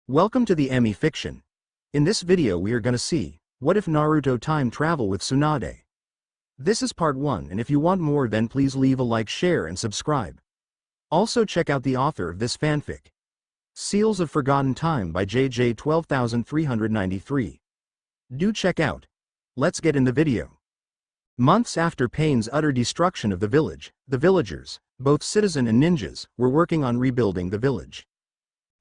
Welcome to the Emmy Fiction. In this video we are gonna see, what if Naruto time travel with Tsunade? This is part 1, and if you want more then please leave a like, share and subscribe. Also check out the author of this fanfic. Seals of Forgotten Time by JJ 12393. Do check out. Let's get in the video. Months after Pain's utter destruction of the village, the villagers, both citizen and ninjas, were working on rebuilding the village.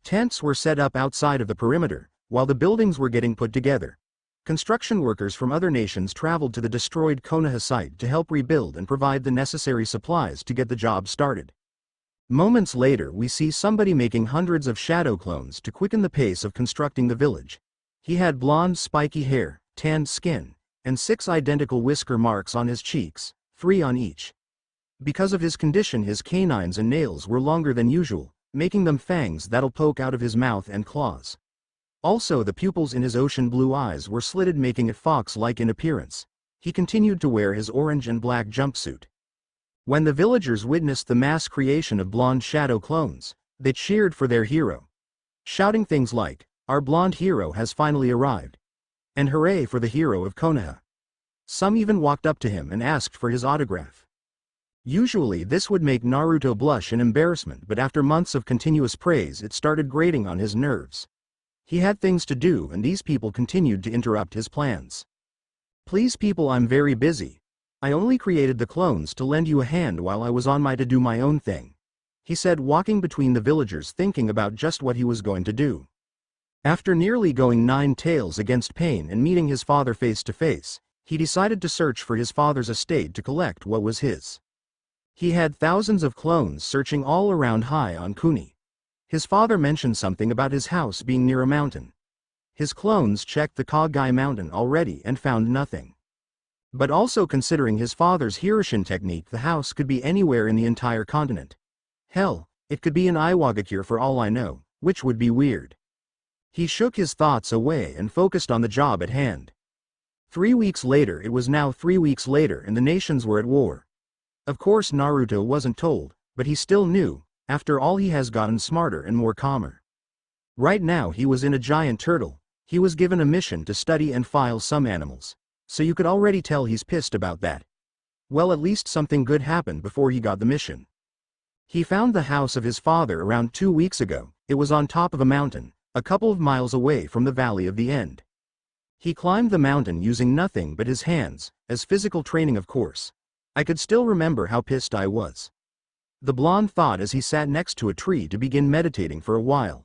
Tents were set up outside of the perimeter, while the buildings were getting put together. Construction workers from other nations traveled to the destroyed Konoha site to help rebuild and provide the necessary supplies to get the job started. Moments later we see somebody making hundreds of shadow clones to quicken the pace of constructing the village. He had blonde spiky hair, tanned skin, and 6 identical whisker marks on his cheeks, 3 on each. Because of his condition his canines and nails were longer than usual, making them fangs that'll poke out of his mouth and claws. Also the pupils in his ocean blue eyes were slitted, making it fox-like in appearance. He continued to wear his orange and black jumpsuit. When the villagers witnessed the mass creation of blonde shadow clones, they cheered for their hero, shouting things like, "Our blonde hero has finally arrived," and "Hooray for the hero of Konoha." Some even walked up to him and asked for his autograph. Usually this would make Naruto blush in embarrassment, but after months of continuous praise it started grating on his nerves. He had things to do and these people continued to interrupt his plans. "Please people, I'm very busy. I only created the clones to lend you a hand while I was on my to do my own thing," he said, walking between the villagers thinking about just what he was going to do. After nearly going 9 tails against Pain and meeting his father face to face, he decided to search for his father's estate to collect what was his. He had thousands of clones searching all around high on Kuni. His father mentioned something about his house being near a mountain. His clones checked the Kagai mountain already and found nothing. But also considering his father's Hiroshin technique, the house could be anywhere in the entire continent. Hell, it could be in Iwagakure for all I know, which would be weird. He shook his thoughts away and focused on the job at hand. 3 weeks later, it was now 3 weeks later and the nations were at war. Of course Naruto wasn't told, but he still knew. After all, he has gotten smarter and more calmer. Right now he was in a giant turtle. He was given a mission to study and file some animals. So you could already tell he's pissed about that. Well, at least something good happened before he got the mission. He found the house of his father around 2 weeks ago. It was on top of a mountain, a couple of miles away from the Valley of the End. He climbed the mountain using nothing but his hands, as physical training of course. "I could still remember how pissed I was," the blonde thought as he sat next to a tree to begin meditating for a while.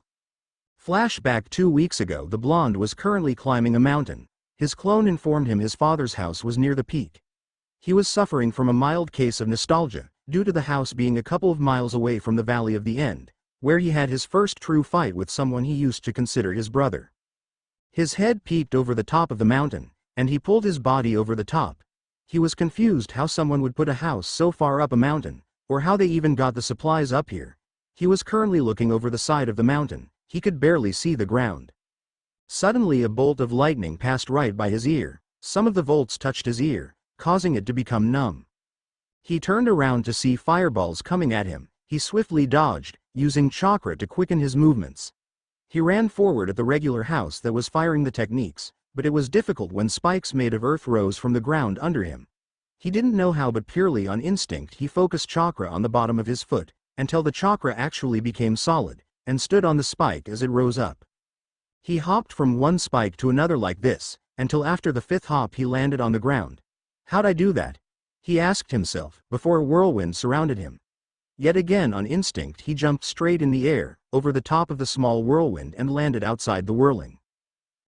Flashback 2 weeks ago, the blonde was currently climbing a mountain. His clone informed him his father's house was near the peak. He was suffering from a mild case of nostalgia, due to the house being a couple of miles away from the Valley of the End, where he had his first true fight with someone he used to consider his brother. His head peeped over the top of the mountain, and he pulled his body over the top. He was confused how someone would put a house so far up a mountain, or how they even got the supplies up here. He was currently looking over the side of the mountain. He could barely see the ground. Suddenly a bolt of lightning passed right by his ear. Some of the volts touched his ear, causing it to become numb. He turned around to see fireballs coming at him. He swiftly dodged, using chakra to quicken his movements. He ran forward at the regular house that was firing the techniques, but it was difficult when spikes made of earth rose from the ground under him. He didn't know how, but purely on instinct he focused chakra on the bottom of his foot, until the chakra actually became solid, and stood on the spike as it rose up. He hopped from one spike to another like this, until after the 5th hop he landed on the ground. "How'd I do that?" he asked himself, before a whirlwind surrounded him. Yet again on instinct he jumped straight in the air, over the top of the small whirlwind and landed outside the whirling.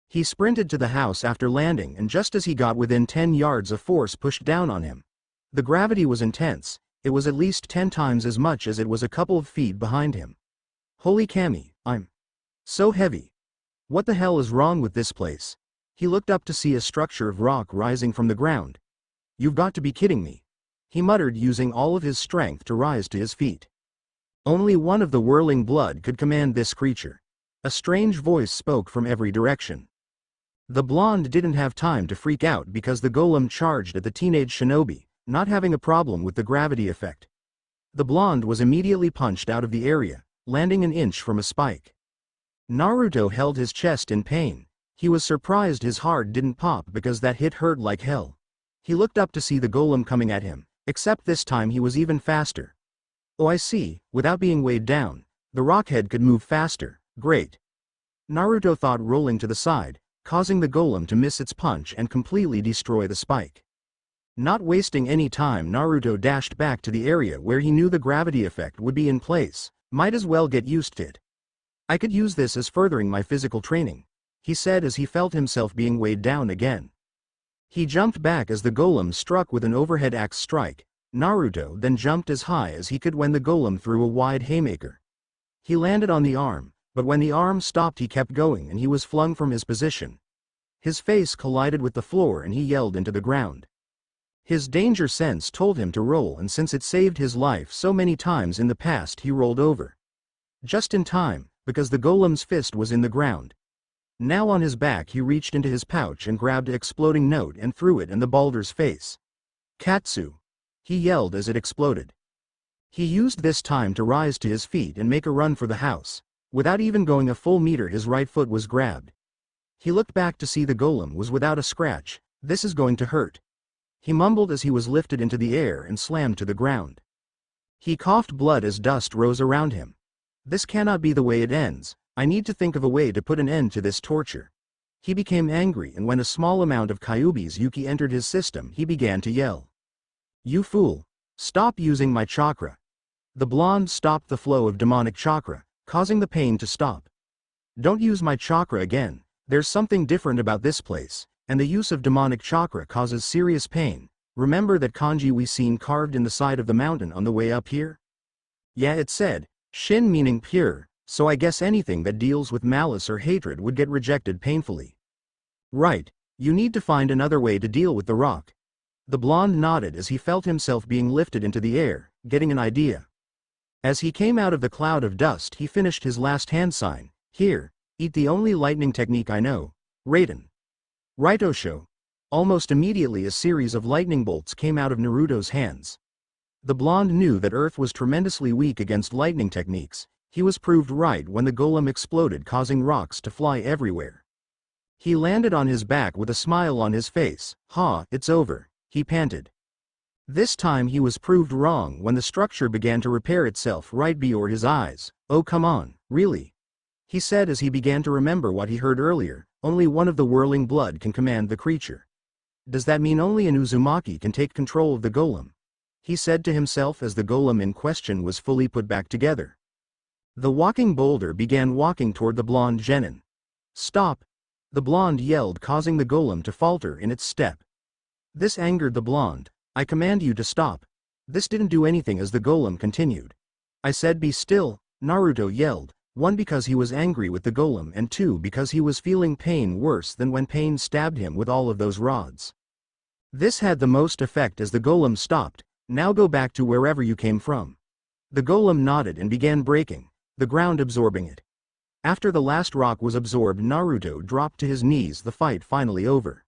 He sprinted to the house after landing, and just as he got within 10 yards a force pushed down on him. The gravity was intense. It was at least 10 times as much as it was a couple of feet behind him. "Holy Kami, I'm so heavy. What the hell is wrong with this place?" He looked up to see a structure of rock rising from the ground. "You've got to be kidding me," he muttered, using all of his strength to rise to his feet. Only one of the whirling blood could command this creature. A strange voice spoke from every direction. The blonde didn't have time to freak out because the golem charged at the teenage shinobi, not having a problem with the gravity effect. The blonde was immediately punched out of the area, landing an inch from a spike. Naruto held his chest in pain. He was surprised his heart didn't pop because that hit hurt like hell. He looked up to see the golem coming at him, except this time he was even faster. Oh, I see, without being weighed down, the rockhead could move faster, great. Naruto thought, rolling to the side, causing the golem to miss its punch and completely destroy the spike. Not wasting any time, Naruto dashed back to the area where he knew the gravity effect would be in place. Might as well get used to it. I could use this as furthering my physical training, he said as he felt himself being weighed down again. He jumped back as the golem struck with an overhead axe strike. Naruto then jumped as high as he could when the golem threw a wide haymaker. He landed on the arm, but when the arm stopped he kept going and he was flung from his position. His face collided with the floor and he yelled into the ground. His danger sense told him to roll, and since it saved his life so many times in the past, he rolled over. Just in time, because the golem's fist was in the ground. Now on his back he reached into his pouch and grabbed an exploding note and threw it in the boulder's face. Katsu! He yelled as it exploded. He used this time to rise to his feet and make a run for the house. Without even going a full meter, his right foot was grabbed. He looked back to see the golem was without a scratch. This is going to hurt. He mumbled as he was lifted into the air and slammed to the ground. He coughed blood as dust rose around him. This cannot be the way it ends. I need to think of a way to put an end to this torture. He became angry, and when a small amount of Kyuubi's Yuki entered his system, he began to yell. You fool! Stop using my chakra! The blonde stopped the flow of demonic chakra, causing the pain to stop. Don't use my chakra again. There's something different about this place, and the use of demonic chakra causes serious pain. Remember that kanji we seen carved in the side of the mountain on the way up here? Yeah, it said, Shin meaning pure, so I guess anything that deals with malice or hatred would get rejected painfully. Right, you need to find another way to deal with the rock. The blonde nodded as he felt himself being lifted into the air, getting an idea. As he came out of the cloud of dust, he finished his last hand sign. Here, eat the only lightning technique I know, Raiden. Right, Osho. Almost immediately a series of lightning bolts came out of Naruto's hands. The blonde knew that Earth was tremendously weak against lightning techniques. He was proved right when the golem exploded, causing rocks to fly everywhere. He landed on his back with a smile on his face. It's over, he panted. This time he was proved wrong when the structure began to repair itself right before his eyes. Oh come on, really? He said as he began to remember what he heard earlier. Only one of the whirling blood can command the creature. Does that mean only an Uzumaki can take control of the golem? He said to himself as the golem in question was fully put back together. The walking boulder began walking toward the blonde genin. Stop! The blonde yelled, causing the golem to falter in its step. This angered the blonde. I command you to stop. This didn't do anything as the golem continued. I said be still, Naruto yelled. 1 because he was angry with the golem, and 2 because he was feeling pain worse than when pain stabbed him with all of those rods. This had the most effect as the golem stopped. Now go back to wherever you came from. The golem nodded and began breaking, the ground absorbing it. After the last rock was absorbed, Naruto dropped to his knees, the fight finally over.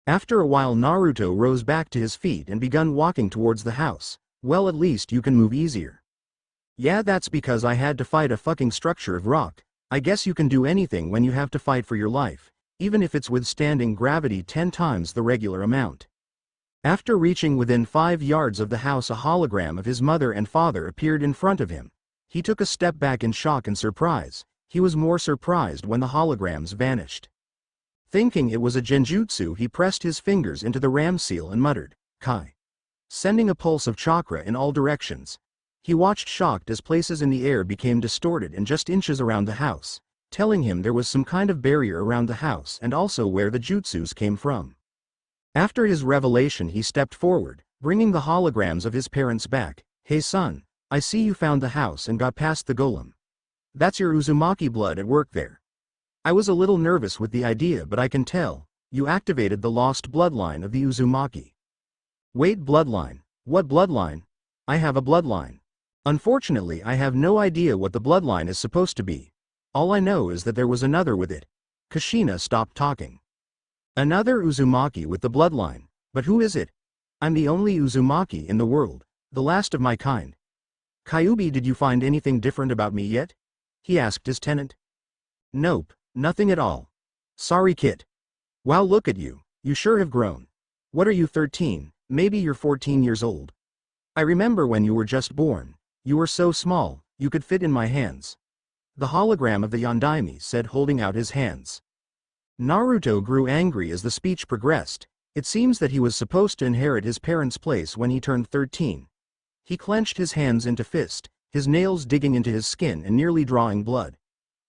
After a while Naruto rose back to his feet and began walking towards the house. Well, at least you can move easier. Yeah, that's because I had to fight a fucking structure of rock. I guess you can do anything when you have to fight for your life, even if it's withstanding gravity 10 times the regular amount. After reaching within 5 yards of the house, a hologram of his mother and father appeared in front of him. He took a step back in shock and surprise. He was more surprised when the holograms vanished. Thinking it was a genjutsu, he pressed his fingers into the ram seal and muttered, Kai, sending a pulse of chakra in all directions. He watched shocked as places in the air became distorted and just inches around the house, telling him there was some kind of barrier around the house and also where the jutsus came from. After his revelation, he stepped forward, bringing the holograms of his parents back. Hey son, I see you found the house and got past the golem. That's your Uzumaki blood at work there. I was a little nervous with the idea, but I can tell, you activated the lost bloodline of the Uzumaki. Wait, bloodline? What bloodline? I have a bloodline. Unfortunately, I have no idea what the bloodline is supposed to be. All I know is that there was another with it. Kushina stopped talking. Another Uzumaki with the bloodline. But who is it? I'm the only Uzumaki in the world, the last of my kind. Kyuubi, did you find anything different about me yet? He asked his tenant. Nope, nothing at all. Sorry kid. Wow, look at you, you sure have grown. What are you, 13, maybe you're 14 years old. I remember when you were just born. You were so small, you could fit in my hands. The hologram of the Yondaime said, holding out his hands. Naruto grew angry as the speech progressed. It seems that he was supposed to inherit his parents' place when he turned 13. He clenched his hands into fist, his nails digging into his skin and nearly drawing blood.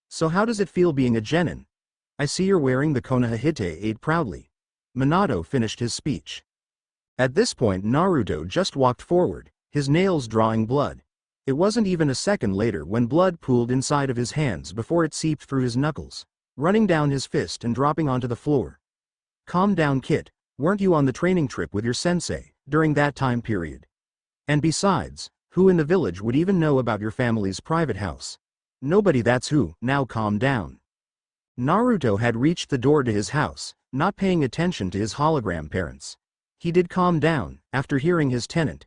So how does it feel being a genin? I see you're wearing the Konohahite 8 proudly. Minato finished his speech. At this point Naruto just walked forward, his nails drawing blood. It wasn't even a second later when blood pooled inside of his hands before it seeped through his knuckles, running down his fist and dropping onto the floor. Calm down kid, weren't you on the training trip with your sensei, during that time period? And besides, who in the village would even know about your family's private house? Nobody, that's who. Now calm down. Naruto had reached the door to his house, not paying attention to his hologram parents. He did calm down, after hearing his tenant.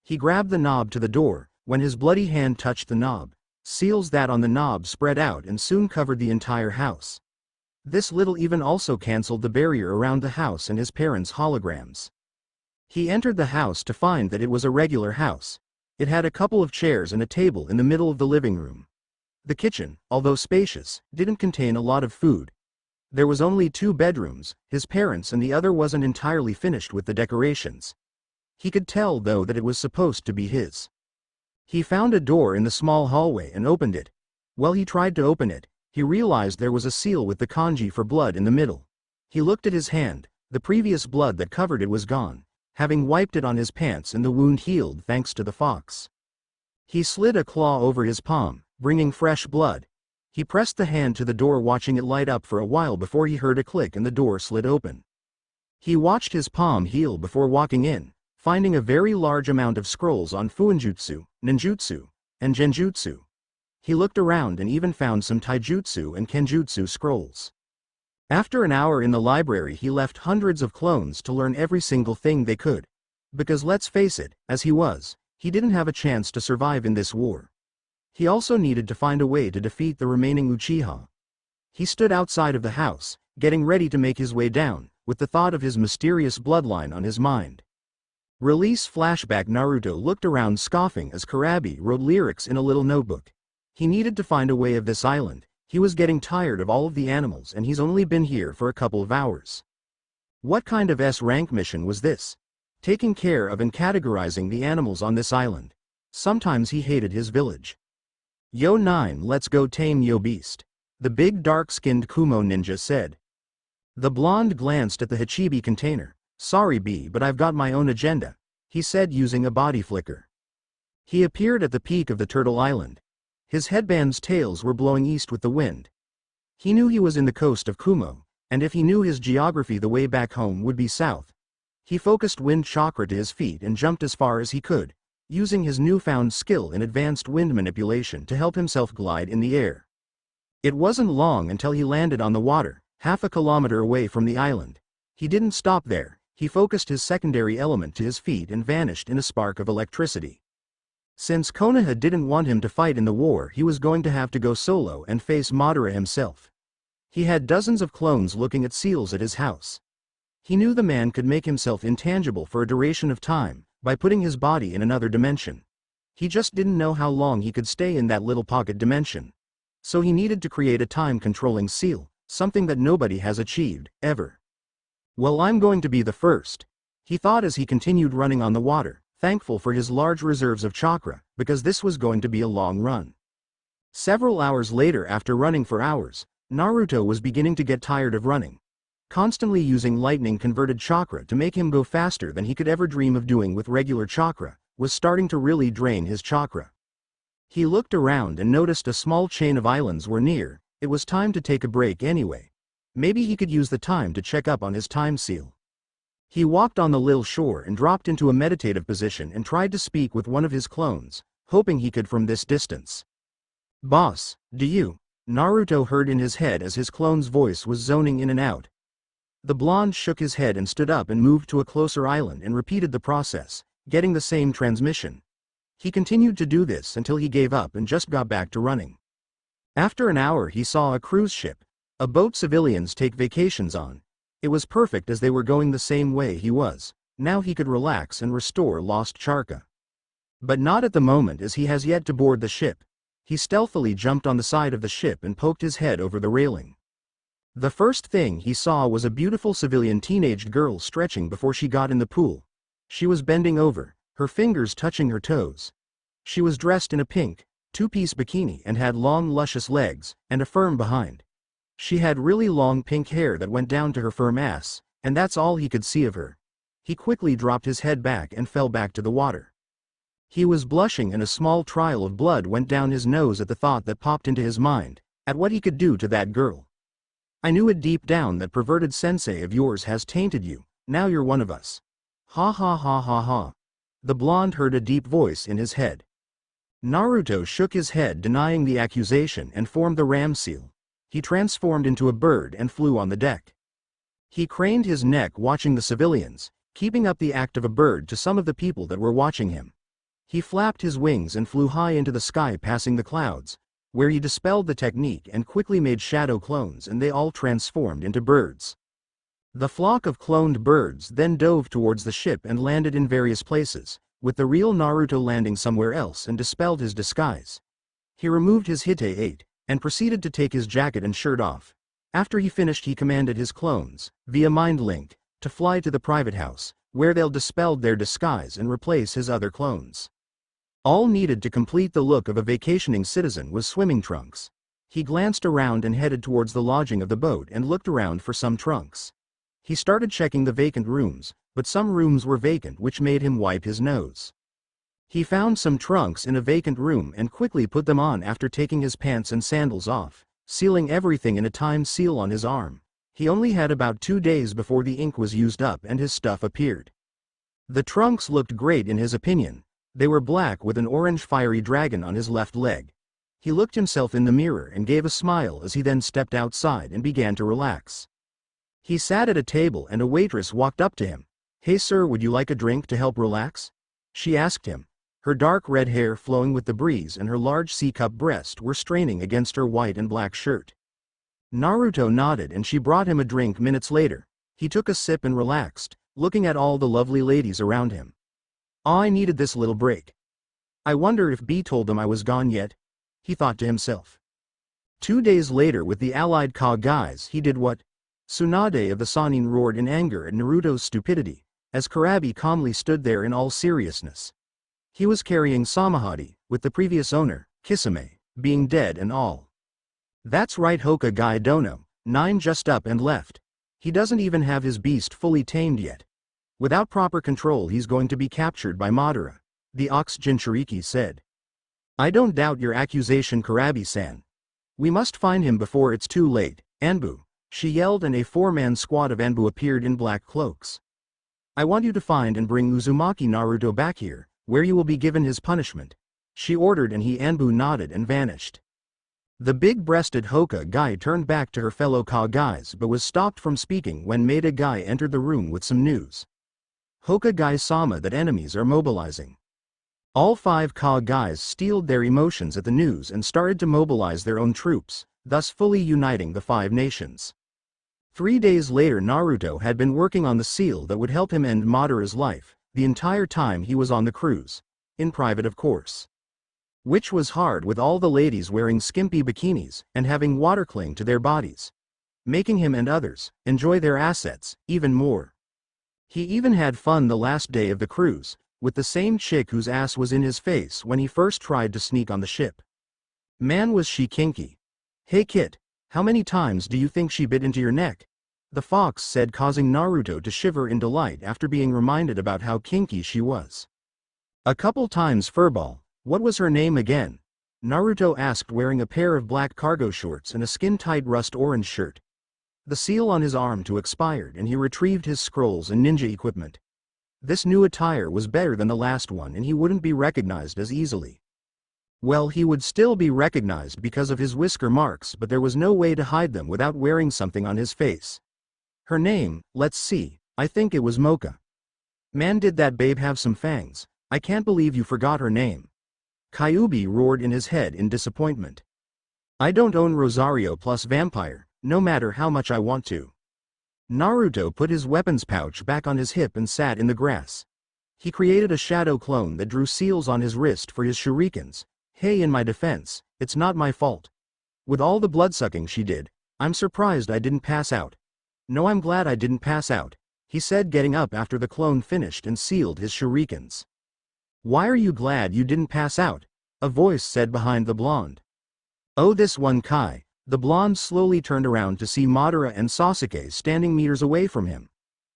He grabbed the knob to the door, when his bloody hand touched the knob. Seals that on the knob spread out and soon covered the entire house. This little even also cancelled the barrier around the house and his parents' holograms. He entered the house to find that it was a regular house. It had a couple of chairs and a table in the middle of the living room. The kitchen, although spacious, didn't contain a lot of food. There was only 2 bedrooms, his parents' and the other wasn't entirely finished with the decorations. He could tell though that it was supposed to be his. He found a door in the small hallway and opened it. While he tried to open it, he realized there was a seal with the kanji for blood in the middle. He looked at his hand, the previous blood that covered it was gone, having wiped it on his pants and the wound healed thanks to the fox. He slid a claw over his palm, bringing fresh blood. He pressed the hand to the door, watching it light up for a while before he heard a click and the door slid open. He watched his palm heal before walking in, finding a very large amount of scrolls on fuinjutsu, ninjutsu, and genjutsu. He looked around and even found some taijutsu and kenjutsu scrolls. After an hour in the library he left hundreds of clones to learn every single thing they could. Because let's face it, as he didn't have a chance to survive in this war. He also needed to find a way to defeat the remaining Uchiha. He stood outside of the house, getting ready to make his way down, with the thought of his mysterious bloodline on his mind. Release flashback. Naruto looked around scoffing as Kurabi wrote lyrics in a little notebook. He needed to find a way of this island. He was getting tired of all of the animals and he's only been here for a couple of hours. What kind of S-rank mission was this? Taking care of and categorizing the animals on this island. Sometimes he hated his village. Yo 9, let's go tame yo beast. The big dark-skinned Kumo ninja said. The blonde glanced at the Hachibi container. Sorry B, but I've got my own agenda, he said using a body flicker. He appeared at the peak of the Turtle Island. His headband's tails were blowing east with the wind. He knew he was in the coast of Kumo, and if he knew his geography the way back home would be south. He focused wind chakra to his feet and jumped as far as he could, using his newfound skill in advanced wind manipulation to help himself glide in the air. It wasn't long until he landed on the water, half a kilometer away from the island. He didn't stop there. He focused his secondary element to his feet and vanished in a spark of electricity. Since Konoha didn't want him to fight in the war, he was going to have to go solo and face Madara himself. He had dozens of clones looking at seals at his house. He knew the man could make himself intangible for a duration of time, by putting his body in another dimension. He just didn't know how long he could stay in that little pocket dimension. So he needed to create a time-controlling seal, something that nobody has achieved, ever. Well, I'm going to be the first, he thought as he continued running on the water, thankful for his large reserves of chakra, because this was going to be a long run. Several hours later, after running for hours, Naruto was beginning to get tired of running. Constantly using lightning-converted chakra to make him go faster than he could ever dream of doing with regular chakra, was starting to really drain his chakra. He looked around and noticed a small chain of islands were near. It was time to take a break anyway. Maybe he could use the time to check up on his time seal. He walked on the little shore and dropped into a meditative position and tried to speak with one of his clones, hoping he could from this distance. Boss, do you? Naruto heard in his head as his clone's voice was zoning in and out. The blonde shook his head and stood up and moved to a closer island and repeated the process, getting the same transmission. He continued to do this until he gave up and just got back to running. After an hour he saw a cruise ship, a boat civilians take vacations on. It was perfect as they were going the same way he was. Now he could relax and restore lost Charka. But not at the moment, as he has yet to board the ship. He stealthily jumped on the side of the ship and poked his head over the railing. The first thing he saw was a beautiful civilian teenaged girl stretching before she got in the pool. She was bending over, her fingers touching her toes. She was dressed in a pink, two-piece bikini and had long luscious legs, and a firm behind. She had really long pink hair that went down to her firm ass, and that's all he could see of her. He quickly dropped his head back and fell back to the water. He was blushing and a small trail of blood went down his nose at the thought that popped into his mind, at what he could do to that girl. I knew it deep down, that perverted sensei of yours has tainted you, now you're one of us. Ha ha ha ha ha. The blonde heard a deep voice in his head. Naruto shook his head denying the accusation and formed the ram seal. He transformed into a bird and flew on the deck. He craned his neck watching the civilians, keeping up the act of a bird to some of the people that were watching him. He flapped his wings and flew high into the sky passing the clouds, where he dispelled the technique and quickly made shadow clones, and they all transformed into birds. The flock of cloned birds then dove towards the ship and landed in various places, with the real Naruto landing somewhere else, and dispelled his disguise. He removed his hite-8, and proceeded to take his jacket and shirt off. After he finished he commanded his clones, via mind link, to fly to the private house, where they'll dispel their disguise and replace his other clones. All needed to complete the look of a vacationing citizen was swimming trunks. He glanced around and headed towards the lodging of the boat and looked around for some trunks. He started checking the vacant rooms, but some rooms were vacant, which made him wipe his nose. He found some trunks in a vacant room and quickly put them on after taking his pants and sandals off, sealing everything in a time seal on his arm. He only had about 2 days before the ink was used up and his stuff appeared. The trunks looked great in his opinion. They were black with an orange fiery dragon on his left leg. He looked himself in the mirror and gave a smile as he then stepped outside and began to relax. He sat at a table and a waitress walked up to him. "Hey sir, would you like a drink to help relax?" she asked him. Her dark red hair flowing with the breeze and her large C-cup breast were straining against her white and black shirt. Naruto nodded and she brought him a drink minutes later. He took a sip and relaxed, looking at all the lovely ladies around him. I needed this little break. I wonder if B told them I was gone yet? He thought to himself. 2 days later, with the allied Kagais, he did what? Tsunade of the Sannin roared in anger at Naruto's stupidity, as Kurabi calmly stood there in all seriousness. He was carrying Samahadi, with the previous owner, Kisame, being dead and all. That's right, Hokage Dono, 9 just up and left. He doesn't even have his beast fully tamed yet. Without proper control he's going to be captured by Madara, the Ox Jinchuriki said. I don't doubt your accusation, Kurabi-san. We must find him before it's too late. Anbu, she yelled, and a 4-man squad of Anbu appeared in black cloaks. I want you to find and bring Uzumaki Naruto back here, where you will be given his punishment, she ordered, and Anbu nodded and vanished. The big-breasted Hokage turned back to her fellow Kagais but was stopped from speaking when Maida Guy entered the room with some news. Hokage-sama, that enemies are mobilizing. All 5 Kagais steeled their emotions at the news and started to mobilize their own troops, thus fully uniting the 5 nations. 3 days later Naruto had been working on the seal that would help him end Madara's life, the entire time he was on the cruise. In private, of course. Which was hard, with all the ladies wearing skimpy bikinis and having water cling to their bodies, making him and others enjoy their assets even more. He even had fun the last day of the cruise, with the same chick whose ass was in his face when he first tried to sneak on the ship. Man, was she kinky. Hey Kit, how many times do you think she bit into your neck? The fox said, causing Naruto to shiver in delight after being reminded about how kinky she was. A couple times, furball. What was her name again? Naruto asked, wearing a pair of black cargo shorts and a skin-tight rust orange shirt. The seal on his arm too expired, and he retrieved his scrolls and ninja equipment. This new attire was better than the last one, and he wouldn't be recognized as easily. Well, he would still be recognized because of his whisker marks, but there was no way to hide them without wearing something on his face. Her name, let's see, I think it was Mocha. Man, did that babe have some fangs? I can't believe you forgot her name. Kyuubi roared in his head in disappointment. I don't own Rosario plus Vampire, no matter how much I want to. Naruto put his weapons pouch back on his hip and sat in the grass. He created a shadow clone that drew seals on his wrist for his shurikens. Hey, in my defense, it's not my fault. With all the bloodsucking she did, I'm surprised I didn't pass out. No, I'm glad I didn't pass out, he said, getting up after the clone finished and sealed his shurikens. Why are you glad you didn't pass out? A voice said behind the blonde. Oh, this one Kai. The blonde slowly turned around to see Madara and Sasuke standing meters away from him.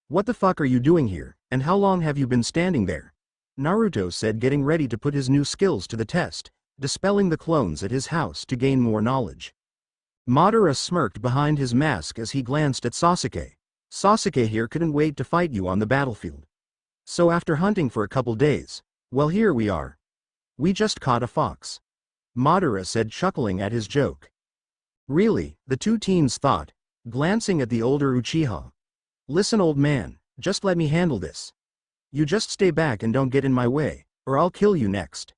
What the fuck are you doing here, and how long have you been standing there? Naruto said, getting ready to put his new skills to the test, dispelling the clones at his house to gain more knowledge. Madara smirked behind his mask as he glanced at Sasuke. Sasuke here couldn't wait to fight you on the battlefield. So after hunting for a couple days, well, here we are. We just caught a fox. Madara said, chuckling at his joke. Really, the two teens thought, glancing at the older Uchiha. Listen, old man, just let me handle this. You just stay back and don't get in my way, or I'll kill you next.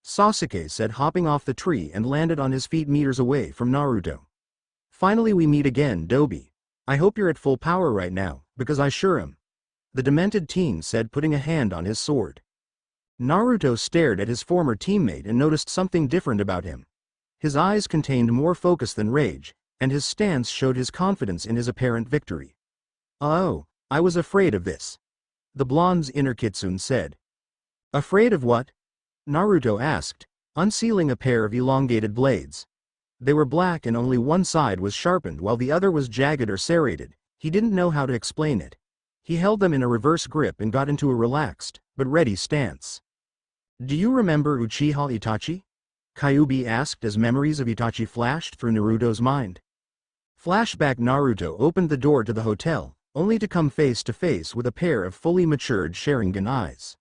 Sasuke said, hopping off the tree, and landed on his feet meters away from Naruto. Finally we meet again, Dobi. I hope you're at full power right now, because I sure am. The demented teen said, putting a hand on his sword. Naruto stared at his former teammate and noticed something different about him. His eyes contained more focus than rage, and his stance showed his confidence in his apparent victory. Oh, I was afraid of this. The blonde's inner kitsune said. Afraid of what? Naruto asked, unsealing a pair of elongated blades. They were black and only one side was sharpened while the other was jagged or serrated. He didn't know how to explain it. He held them in a reverse grip and got into a relaxed, but ready stance. Do you remember Uchiha Itachi? Kyuubi asked as memories of Itachi flashed through Naruto's mind. Flashback. Naruto opened the door to the hotel, only to come face to face with a pair of fully matured Sharingan eyes.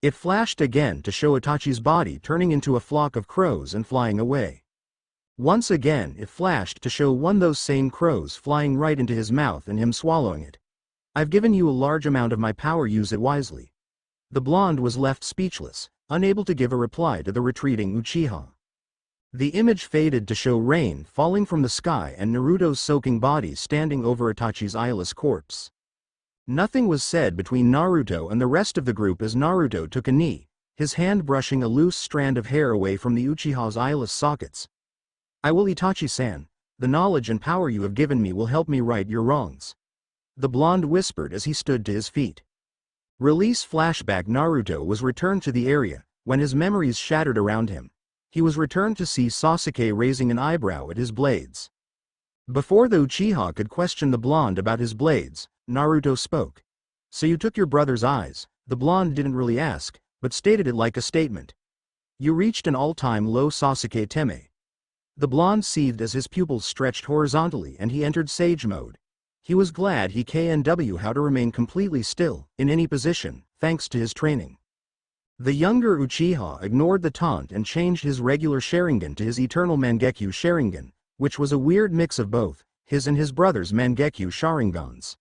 It flashed again to show Itachi's body turning into a flock of crows and flying away. Once again it flashed to show one of those same crows flying right into his mouth and him swallowing it. I've given you a large amount of my power, use it wisely. The blonde was left speechless, unable to give a reply to the retreating Uchiha. The image faded to show rain falling from the sky and Naruto's soaking body standing over Itachi's eyeless corpse. Nothing was said between Naruto and the rest of the group as Naruto took a knee, his hand brushing a loose strand of hair away from the Uchiha's eyeless sockets. I will, Itachi-san. The knowledge and power you have given me will help me right your wrongs. The blonde whispered as he stood to his feet. Release. Flashback. Naruto was returned to the area, when his memories shattered around him. He was returned to see Sasuke raising an eyebrow at his blades. Before the Uchiha could question the blonde about his blades, Naruto spoke. So you took your brother's eyes? The blonde didn't really ask, but stated it like a statement. You reached an all-time low, Sasuke Teme. The blonde seethed as his pupils stretched horizontally and he entered sage mode. He was glad he knew how to remain completely still, in any position, thanks to his training. The younger Uchiha ignored the taunt and changed his regular Sharingan to his eternal Mangekyo Sharingan, which was a weird mix of both, his and his brother's Mangekyo Sharingans.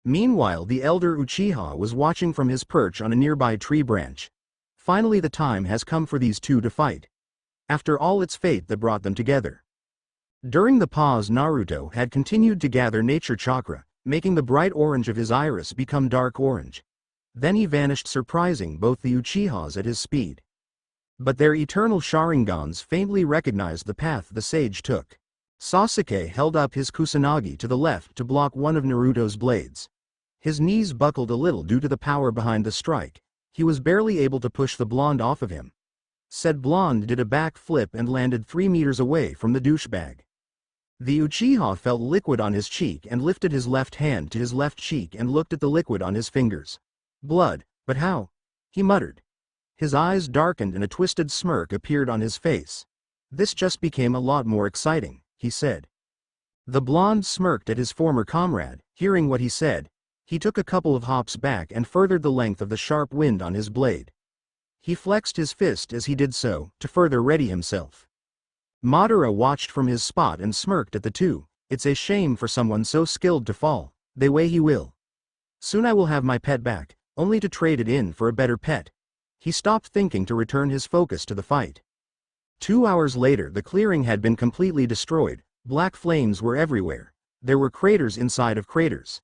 Meanwhile, the elder Uchiha was watching from his perch on a nearby tree branch. Finally, the time has come for these two to fight. After all, it's fate that brought them together. During the pause, Naruto had continued to gather nature chakra, making the bright orange of his iris become dark orange. Then he vanished, surprising both the Uchihas at his speed. But their eternal Sharingans faintly recognized the path the sage took. Sasuke held up his Kusanagi to the left to block one of Naruto's blades. His knees buckled a little due to the power behind the strike. He was barely able to push the blonde off of him. Said blonde did a back flip and landed 3 meters away from the douchebag. The Uchiha felt liquid on his cheek and lifted his left hand to his left cheek and looked at the liquid on his fingers. Blood, but how? He muttered. His eyes darkened and a twisted smirk appeared on his face. This just became a lot more exciting, he said. The blonde smirked at his former comrade. Hearing what he said, he took a couple of hops back and furthered the length of the sharp wind on his blade. He flexed his fist as he did so, to further ready himself. Madara watched from his spot and smirked at the two. It's a shame for someone so skilled to fall. They way he will. Soon I will have my pet back, only to trade it in for a better pet. He stopped thinking to return his focus to the fight. 2 hours later, the clearing had been completely destroyed. Black flames were everywhere. There were craters inside of craters.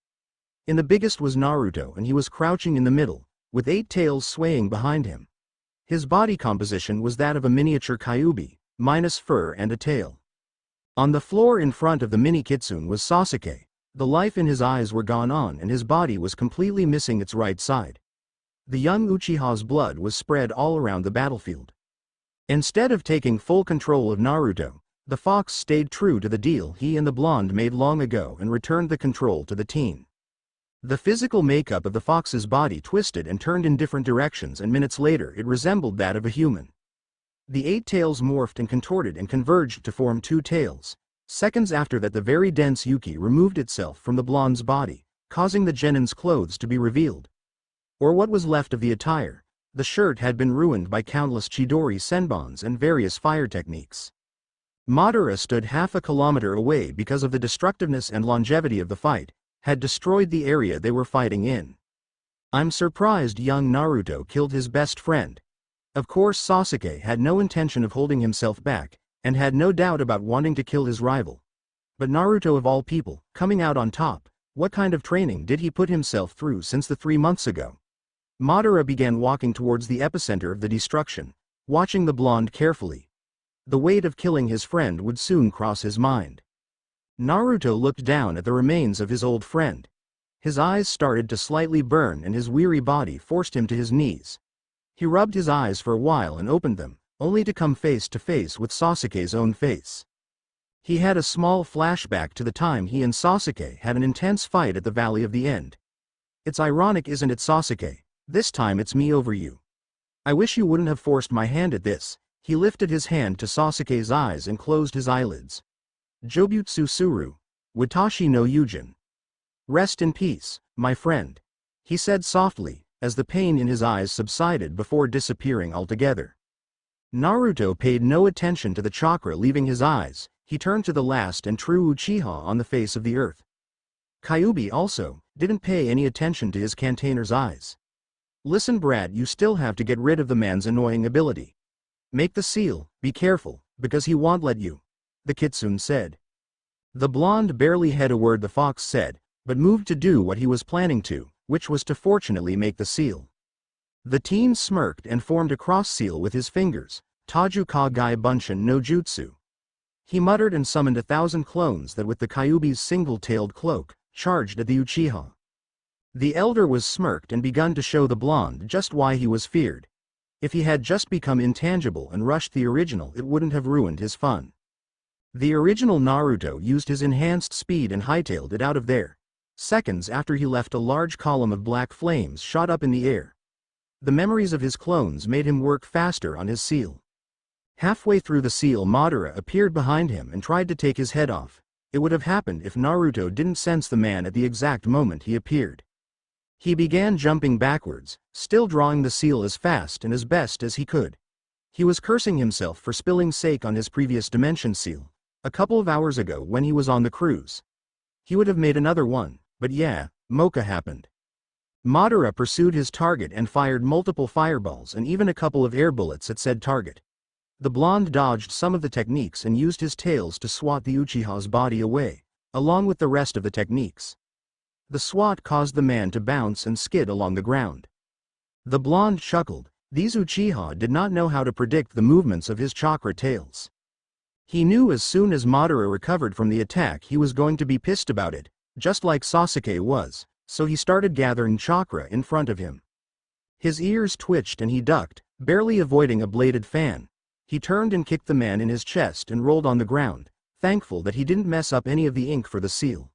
In the biggest was Naruto, and he was crouching in the middle, with 8 tails swaying behind him. His body composition was that of a miniature Kyuubi, minus fur and a tail. On the floor in front of the mini kitsune was Sasuke. The life in his eyes were gone on, and his body was completely missing its right side. The young Uchiha's blood was spread all around the battlefield. Instead of taking full control of Naruto, the fox stayed true to the deal he and the blonde made long ago and returned the control to the teen. The physical makeup of the fox's body twisted and turned in different directions, and minutes later it resembled that of a human. The 8 tails morphed and contorted and converged to form 2 tails. Seconds after that, the very dense Yuki removed itself from the blonde's body, causing the genin's clothes to be revealed. Or what was left of the attire. The shirt had been ruined by countless Chidori senbons and various fire techniques. Madara stood half a kilometer away because of the destructiveness and longevity of the fight, had destroyed the area they were fighting in. I'm surprised young Naruto killed his best friend. Of course Sasuke had no intention of holding himself back, and had no doubt about wanting to kill his rival. But Naruto of all people, coming out on top, what kind of training did he put himself through since the 3 months ago? Madara began walking towards the epicenter of the destruction, watching the blonde carefully. The weight of killing his friend would soon cross his mind. Naruto looked down at the remains of his old friend. His eyes started to slightly burn and his weary body forced him to his knees. He rubbed his eyes for a while and opened them, only to come face to face with Sasuke's own face. He had a small flashback to the time he and Sasuke had an intense fight at the Valley of the End. It's ironic, isn't it, Sasuke? This time it's me over you. I wish you wouldn't have forced my hand at this. He lifted his hand to Sasuke's eyes and closed his eyelids. Jobutsu Suru. Watashi no Yujin. Rest in peace, my friend, he said softly, as the pain in his eyes subsided before disappearing altogether. Naruto paid no attention to the chakra leaving his eyes. He turned to the last and true Uchiha on the face of the earth. Kyuubi also didn't pay any attention to his container's eyes. Listen, Brad, you still have to get rid of the man's annoying ability. Make the seal, be careful, because he won't let you, the kitsune said. The blonde barely heard a word the fox said, but moved to do what he was planning to, which was to fortunately make the seal. The teen smirked and formed a cross seal with his fingers, Taju Kagai Bunshin no Jutsu. He muttered and summoned 1,000 clones that with the Kyuubi's single-tailed cloak, charged at the Uchiha. The elder was smirked and begun to show the blonde just why he was feared. If he had just become intangible and rushed the original, it wouldn't have ruined his fun. The original Naruto used his enhanced speed and hightailed it out of there. Seconds after he left, a large column of black flames shot up in the air. The memories of his clones made him work faster on his seal. Halfway through the seal, Madara appeared behind him and tried to take his head off. It would have happened if Naruto didn't sense the man at the exact moment he appeared. He began jumping backwards, still drawing the seal as fast and as best as he could. He was cursing himself for spilling sake on his previous dimension seal, a couple of hours ago when he was on the cruise. He would have made another one, but yeah, Mocha happened. Madara pursued his target and fired multiple fireballs and even a couple of air bullets at said target. The blonde dodged some of the techniques and used his tails to swat the Uchiha's body away, along with the rest of the techniques. The swat caused the man to bounce and skid along the ground. The blonde chuckled. These Uchiha did not know how to predict the movements of his chakra tails. He knew as soon as Madara recovered from the attack he was going to be pissed about it, just like Sasuke was, so he started gathering chakra in front of him. His ears twitched and he ducked, barely avoiding a bladed fan. He turned and kicked the man in his chest and rolled on the ground, thankful that he didn't mess up any of the ink for the seal.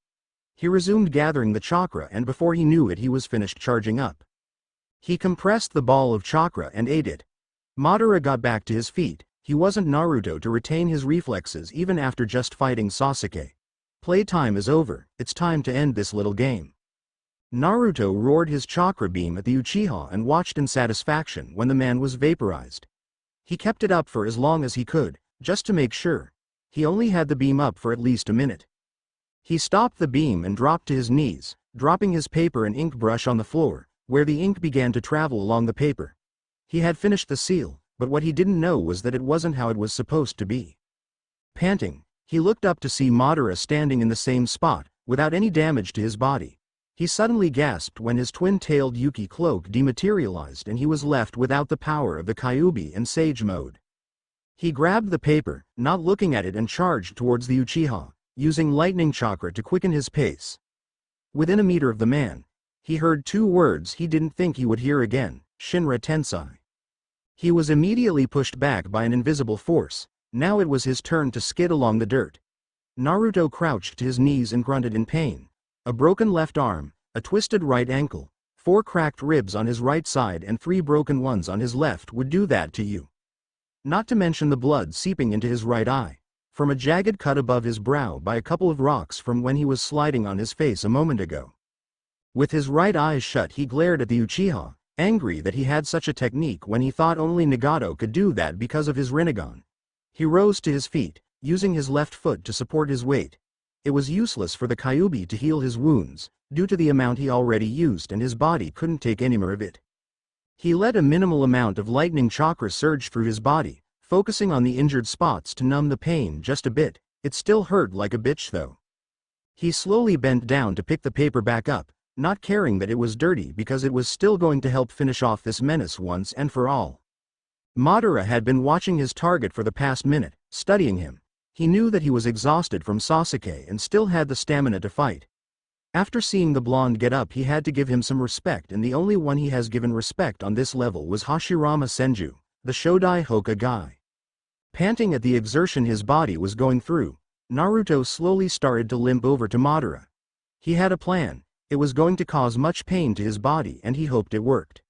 He resumed gathering the chakra and before he knew it he was finished charging up. He compressed the ball of chakra and ate it. Madara got back to his feet. He wasn't Naruto to retain his reflexes even after just fighting Sasuke. Playtime is over, it's time to end this little game. Naruto roared his chakra beam at the Uchiha and watched in satisfaction when the man was vaporized. He kept it up for as long as he could, just to make sure. He only had the beam up for at least a minute. He stopped the beam and dropped to his knees, dropping his paper and ink brush on the floor, where the ink began to travel along the paper. He had finished the seal, but what he didn't know was that it wasn't how it was supposed to be. Panting, he looked up to see Madara standing in the same spot, without any damage to his body. He suddenly gasped when his twin-tailed Yuki cloak dematerialized and he was left without the power of the Kyuubi and Sage mode. He grabbed the paper, not looking at it, and charged towards the Uchiha, using lightning chakra to quicken his pace. Within a meter of the man, he heard two words he didn't think he would hear again: Shinra Tensei. He was immediately pushed back by an invisible force. Now it was his turn to skid along the dirt. Naruto crouched to his knees and grunted in pain. A broken left arm, a twisted right ankle, 4 cracked ribs on his right side and 3 broken ones on his left would do that to you. Not to mention the blood seeping into his right eye, from a jagged cut above his brow by a couple of rocks from when he was sliding on his face a moment ago. With his right eye shut he glared at the Uchiha, angry that he had such a technique when he thought only Nagato could do that because of his Rinnegan. He rose to his feet, using his left foot to support his weight. It was useless for the Kyuubi to heal his wounds, due to the amount he already used, and his body couldn't take any more of it. He let a minimal amount of lightning chakra surge through his body, focusing on the injured spots to numb the pain just a bit. It still hurt like a bitch though. He slowly bent down to pick the paper back up, not caring that it was dirty because it was still going to help finish off this menace once and for all. Madara had been watching his target for the past minute, studying him. He knew that he was exhausted from Sasuke and still had the stamina to fight. After seeing the blonde get up, he had to give him some respect, and the only one he has given respect on this level was Hashirama Senju, the Shodai Hokage. Panting at the exertion his body was going through, Naruto slowly started to limp over to Madara. He had a plan. It was going to cause much pain to his body and he hoped it worked.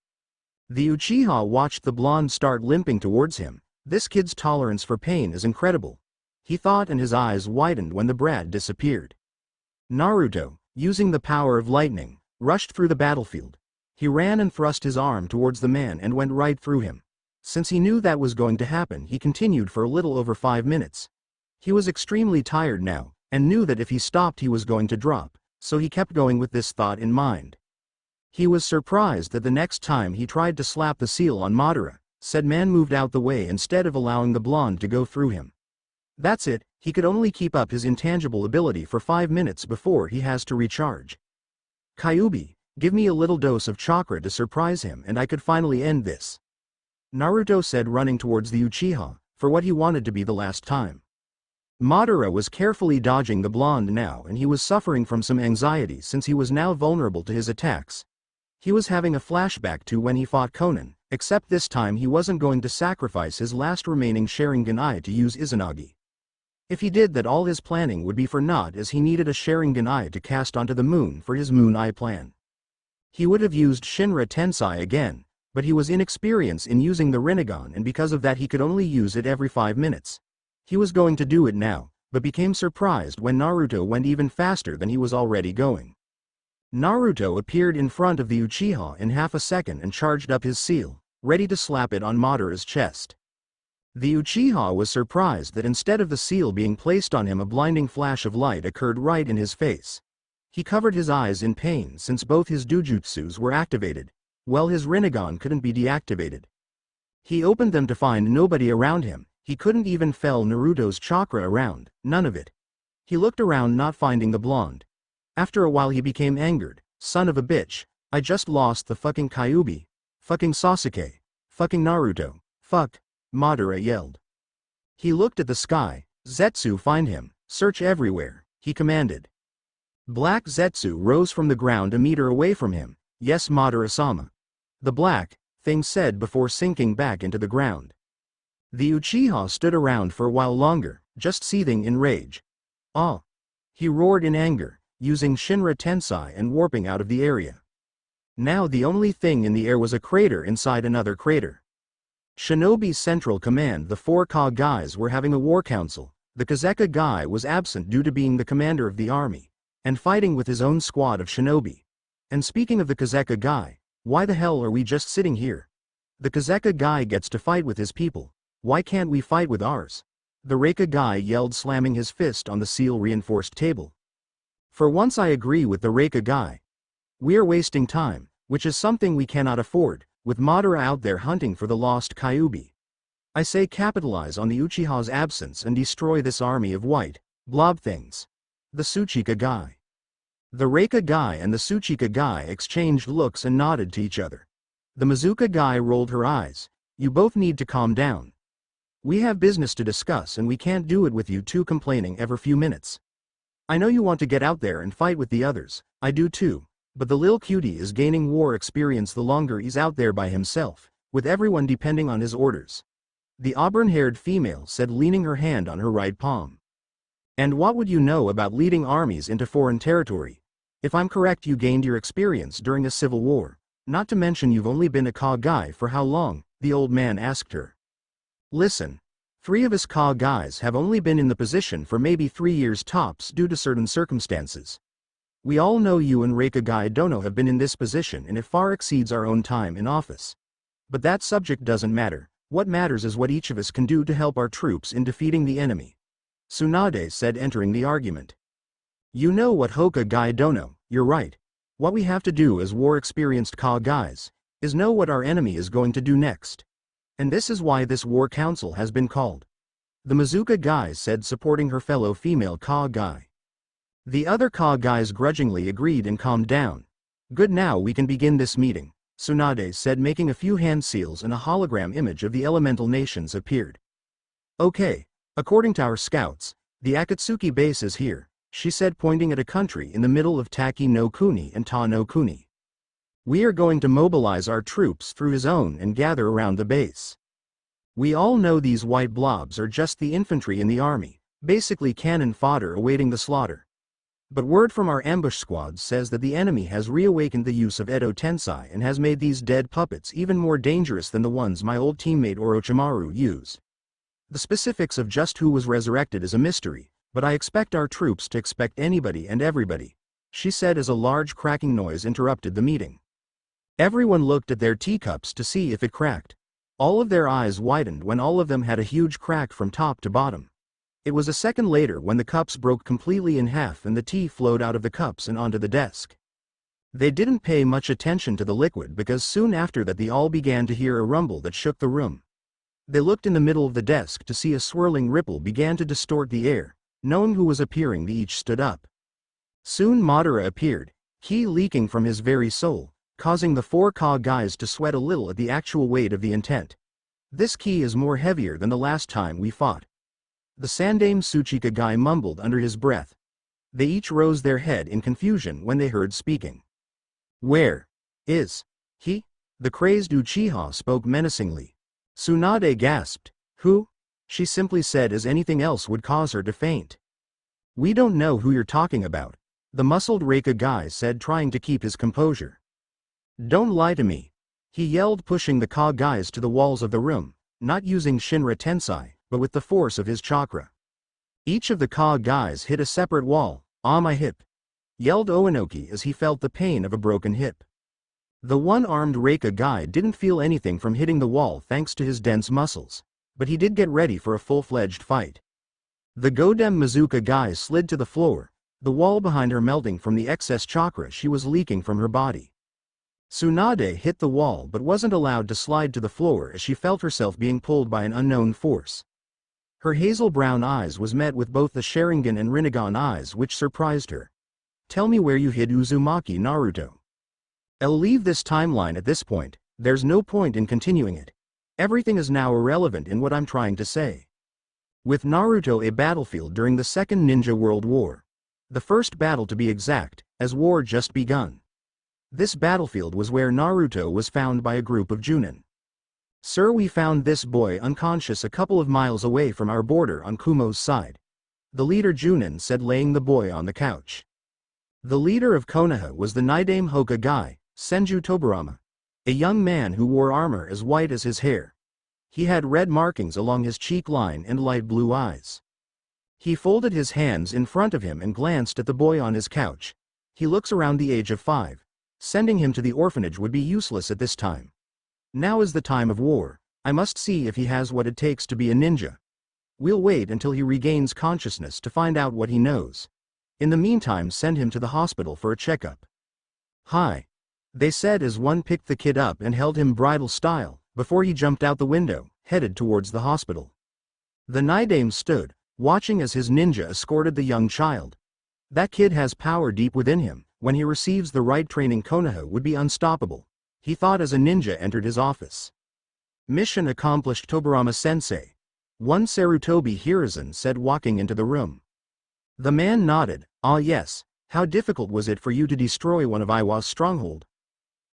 The Uchiha watched the blonde start limping towards him. This kid's tolerance for pain is incredible, he thought, and his eyes widened when the brat disappeared. Naruto, using the power of lightning, rushed through the battlefield. He ran and thrust his arm towards the man and went right through him. Since he knew that was going to happen, he continued for a little over 5 minutes. He was extremely tired now, and knew that if he stopped he was going to drop, so he kept going with this thought in mind. He was surprised that the next time he tried to slap the seal on Madara, said man moved out the way instead of allowing the blonde to go through him. That's it, he could only keep up his intangible ability for 5 minutes before he has to recharge. Kyuubi, give me a little dose of chakra to surprise him and I could finally end this, Naruto said, running towards the Uchiha, for what he wanted to be the last time. Madara was carefully dodging the blonde now, and he was suffering from some anxiety since he was now vulnerable to his attacks. He was having a flashback to when he fought Konan, except this time he wasn't going to sacrifice his last remaining Sharingan eye to use Izanagi. If he did that, all his planning would be for naught, as he needed a Sharingan eye to cast onto the moon for his moon eye plan. He would have used Shinra Tensei again, but he was inexperienced in using the Rinnegan, and because of that he could only use it every 5 minutes. He was going to do it now, but became surprised when Naruto went even faster than he was already going. Naruto appeared in front of the Uchiha in half a second and charged up his seal, ready to slap it on Madara's chest. The Uchiha was surprised that instead of the seal being placed on him, a blinding flash of light occurred right in his face. He covered his eyes in pain since both his dojutsus were activated, while his Rinnegan couldn't be deactivated. He opened them to find nobody around him. He couldn't even feel Naruto's chakra around, none of it. He looked around, not finding the blonde. After a while he became angered. Son of a bitch, I just lost the fucking Kyuubi. Fucking Sasuke. Fucking Naruto. Fuck, Madara yelled. He looked at the sky. Zetsu, find him, search everywhere, he commanded. Black Zetsu rose from the ground a meter away from him. Yes, Madara-sama, the black thing said before sinking back into the ground. The Uchiha stood around for a while longer, just seething in rage. Ah! He roared in anger, using Shinra Tensei and warping out of the area. Now the only thing in the air was a crater inside another crater. Shinobi's Central Command, the 4 Kages, were having a war council. The Kazekage was absent due to being the commander of the army, and fighting with his own squad of shinobi. And speaking of the Kazekage, why the hell are we just sitting here? The Kazekage gets to fight with his people. Why can't we fight with ours? The Raikage yelled, slamming his fist on the seal-reinforced table. For once I agree with the Raikage. We are wasting time, which is something we cannot afford, with Madara out there hunting for the lost Kyuubi. I say capitalize on the Uchiha's absence and destroy this army of white, blob things. The Tsuchika guy. The Reika guy and the Tsuchika guy exchanged looks and nodded to each other. The Mizuka guy rolled her eyes. You both need to calm down. We have business to discuss and we can't do it with you two complaining every few minutes. I know you want to get out there and fight with the others, I do too, but the lil cutie is gaining war experience the longer he's out there by himself, with everyone depending on his orders. The auburn-haired female said, leaning her hand on her right palm. And what would you know about leading armies into foreign territory? If I'm correct, you gained your experience during a civil war. Not to mention you've only been a Ka guy for how long? The old man asked her. Listen. 3 of us Ka guys have only been in the position for maybe 3 years tops due to certain circumstances. We all know you and Reika guy Dono have been in this position and it far exceeds our own time in office. But that subject doesn't matter. What matters is what each of us can do to help our troops in defeating the enemy. Tsunade said, entering the argument. You know what, Hoka guy Dono, you're right. What we have to do as war-experienced Ka guys is know what our enemy is going to do next. And this is why this war council has been called. The Mizuka guy said, supporting her fellow female Ka guy. The other Ka guys grudgingly agreed and calmed down. Good, now we can begin this meeting, Tsunade said, making a few hand seals and a hologram image of the elemental nations appeared. Okay, according to our scouts, the Akatsuki base is here, she said, pointing at a country in the middle of Taki no Kuni and Ta no Kuni. We are going to mobilize our troops through his own and gather around the base. We all know these white blobs are just the infantry in the army, basically cannon fodder awaiting the slaughter. But word from our ambush squad says that the enemy has reawakened the use of Edo Tensei and has made these dead puppets even more dangerous than the ones my old teammate Orochimaru used. The specifics of just who was resurrected is a mystery, but I expect our troops to expect anybody and everybody, she said as a large cracking noise interrupted the meeting. Everyone looked at their teacups to see if it cracked. All of their eyes widened when all of them had a huge crack from top to bottom. It was a second later when the cups broke completely in half and the tea flowed out of the cups and onto the desk. They didn't pay much attention to the liquid because soon after that they all began to hear a rumble that shook the room. They looked in the middle of the desk to see a swirling ripple began to distort the air. Knowing who was appearing, they each stood up. Soon Madara appeared, ki leaking from his very soul, causing the 4 Ka guys to sweat a little at the actual weight of the intent. This ki is more heavier than the last time we fought. The Sandame Tsuchika guy mumbled under his breath. They each rose their head in confusion when they heard speaking. Where is he? The crazed Uchiha spoke menacingly. Tsunade gasped. Who? She simply said as anything else would cause her to faint. We don't know who you're talking about, the muscled Reika guy said, trying to keep his composure. Don't lie to me, he yelled, pushing the Ka guys to the walls of the room, not using Shinra Tensei, but with the force of his chakra. Each of the Ka guys hit a separate wall. Ah, my hip, yelled Oanoki as he felt the pain of a broken hip. The one-armed Reika guy didn't feel anything from hitting the wall thanks to his dense muscles, but he did get ready for a full-fledged fight. The Godem Mizuka guy slid to the floor, the wall behind her melting from the excess chakra she was leaking from her body. Tsunade hit the wall but wasn't allowed to slide to the floor as she felt herself being pulled by an unknown force. Her hazel-brown eyes was met with both the Sharingan and Rinnegan eyes, which surprised her. Tell me where you hid Uzumaki Naruto. I'll leave this timeline at this point, there's no point in continuing it. Everything is now irrelevant in what I'm trying to say. With Naruto a battlefield during the Second Ninja World War. The first battle to be exact, as war just begun. This battlefield was where Naruto was found by a group of Junin. Sir, we found this boy unconscious a couple of miles away from our border on Kumo's side. The leader Junin said, laying the boy on the couch. The leader of Konoha was the Nidame Hoka guy, Senju Tobarama. A young man who wore armor as white as his hair. He had red markings along his cheek line and light blue eyes. He folded his hands in front of him and glanced at the boy on his couch. He looks around the age of 5. Sending him to the orphanage would be useless at this time. Now is the time of war. I must see if he has what it takes to be a ninja. We'll wait until he regains consciousness to find out what he knows. In the meantime, send him to the hospital for a checkup. Hi, they said as one picked the kid up and held him bridal style, before he jumped out the window, headed towards the hospital. The Nidame stood, watching as his ninja escorted the young child. That kid has power deep within him. When he receives the right training, Konoha would be unstoppable, he thought as a ninja entered his office. Mission accomplished, Tobirama-sensei. One Sarutobi Hiruzen said, walking into the room. The man nodded. Ah yes, how difficult was it for you to destroy one of Iwa's stronghold?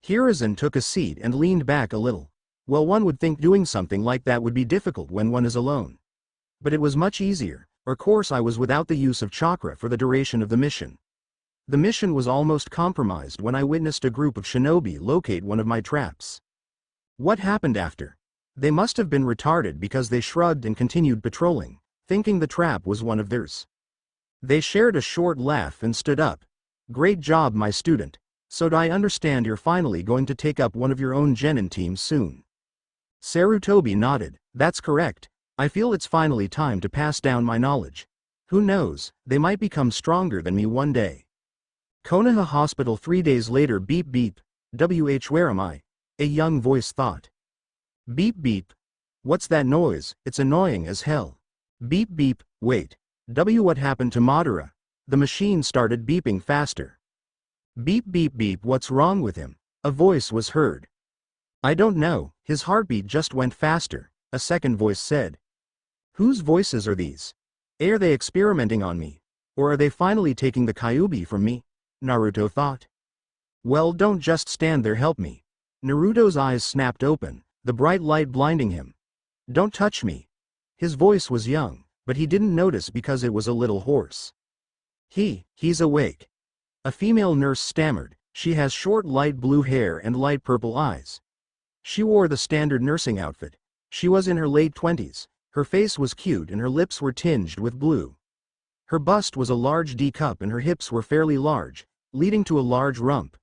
Hiruzen took a seat and leaned back a little. Well, one would think doing something like that would be difficult when one is alone. But it was much easier. Of course I was without the use of chakra for the duration of the mission. The mission was almost compromised when I witnessed a group of shinobi locate one of my traps. What happened after? They must have been retarded because they shrugged and continued patrolling, thinking the trap was one of theirs. They shared a short laugh and stood up. Great job, my student. So I understand you're finally going to take up one of your own genin teams soon. Sarutobi nodded. That's correct. I feel it's finally time to pass down my knowledge. Who knows, they might become stronger than me one day. Konoha Hospital 3 days later. Beep beep. Where am I? A young voice thought. Beep beep. What's that noise? It's annoying as hell. Beep beep. Wait. What happened to Madara? The machine started beeping faster. Beep beep beep. What's wrong with him? A voice was heard. I don't know, his heartbeat just went faster, a second voice said. Whose voices are these? Are they experimenting on me? Or are they finally taking the Kyuubi from me? Naruto thought. Well, don't just stand there, help me. Naruto's eyes snapped open, the bright light blinding him. Don't touch me. His voice was young, but he didn't notice because it was a little hoarse. He's awake. A female nurse stammered. She has short light blue hair and light purple eyes. She wore the standard nursing outfit. She was in her late 20s. Her face was cute and her lips were tinged with blue. Her bust was a large D cup and her hips were fairly large, leading to a large rump.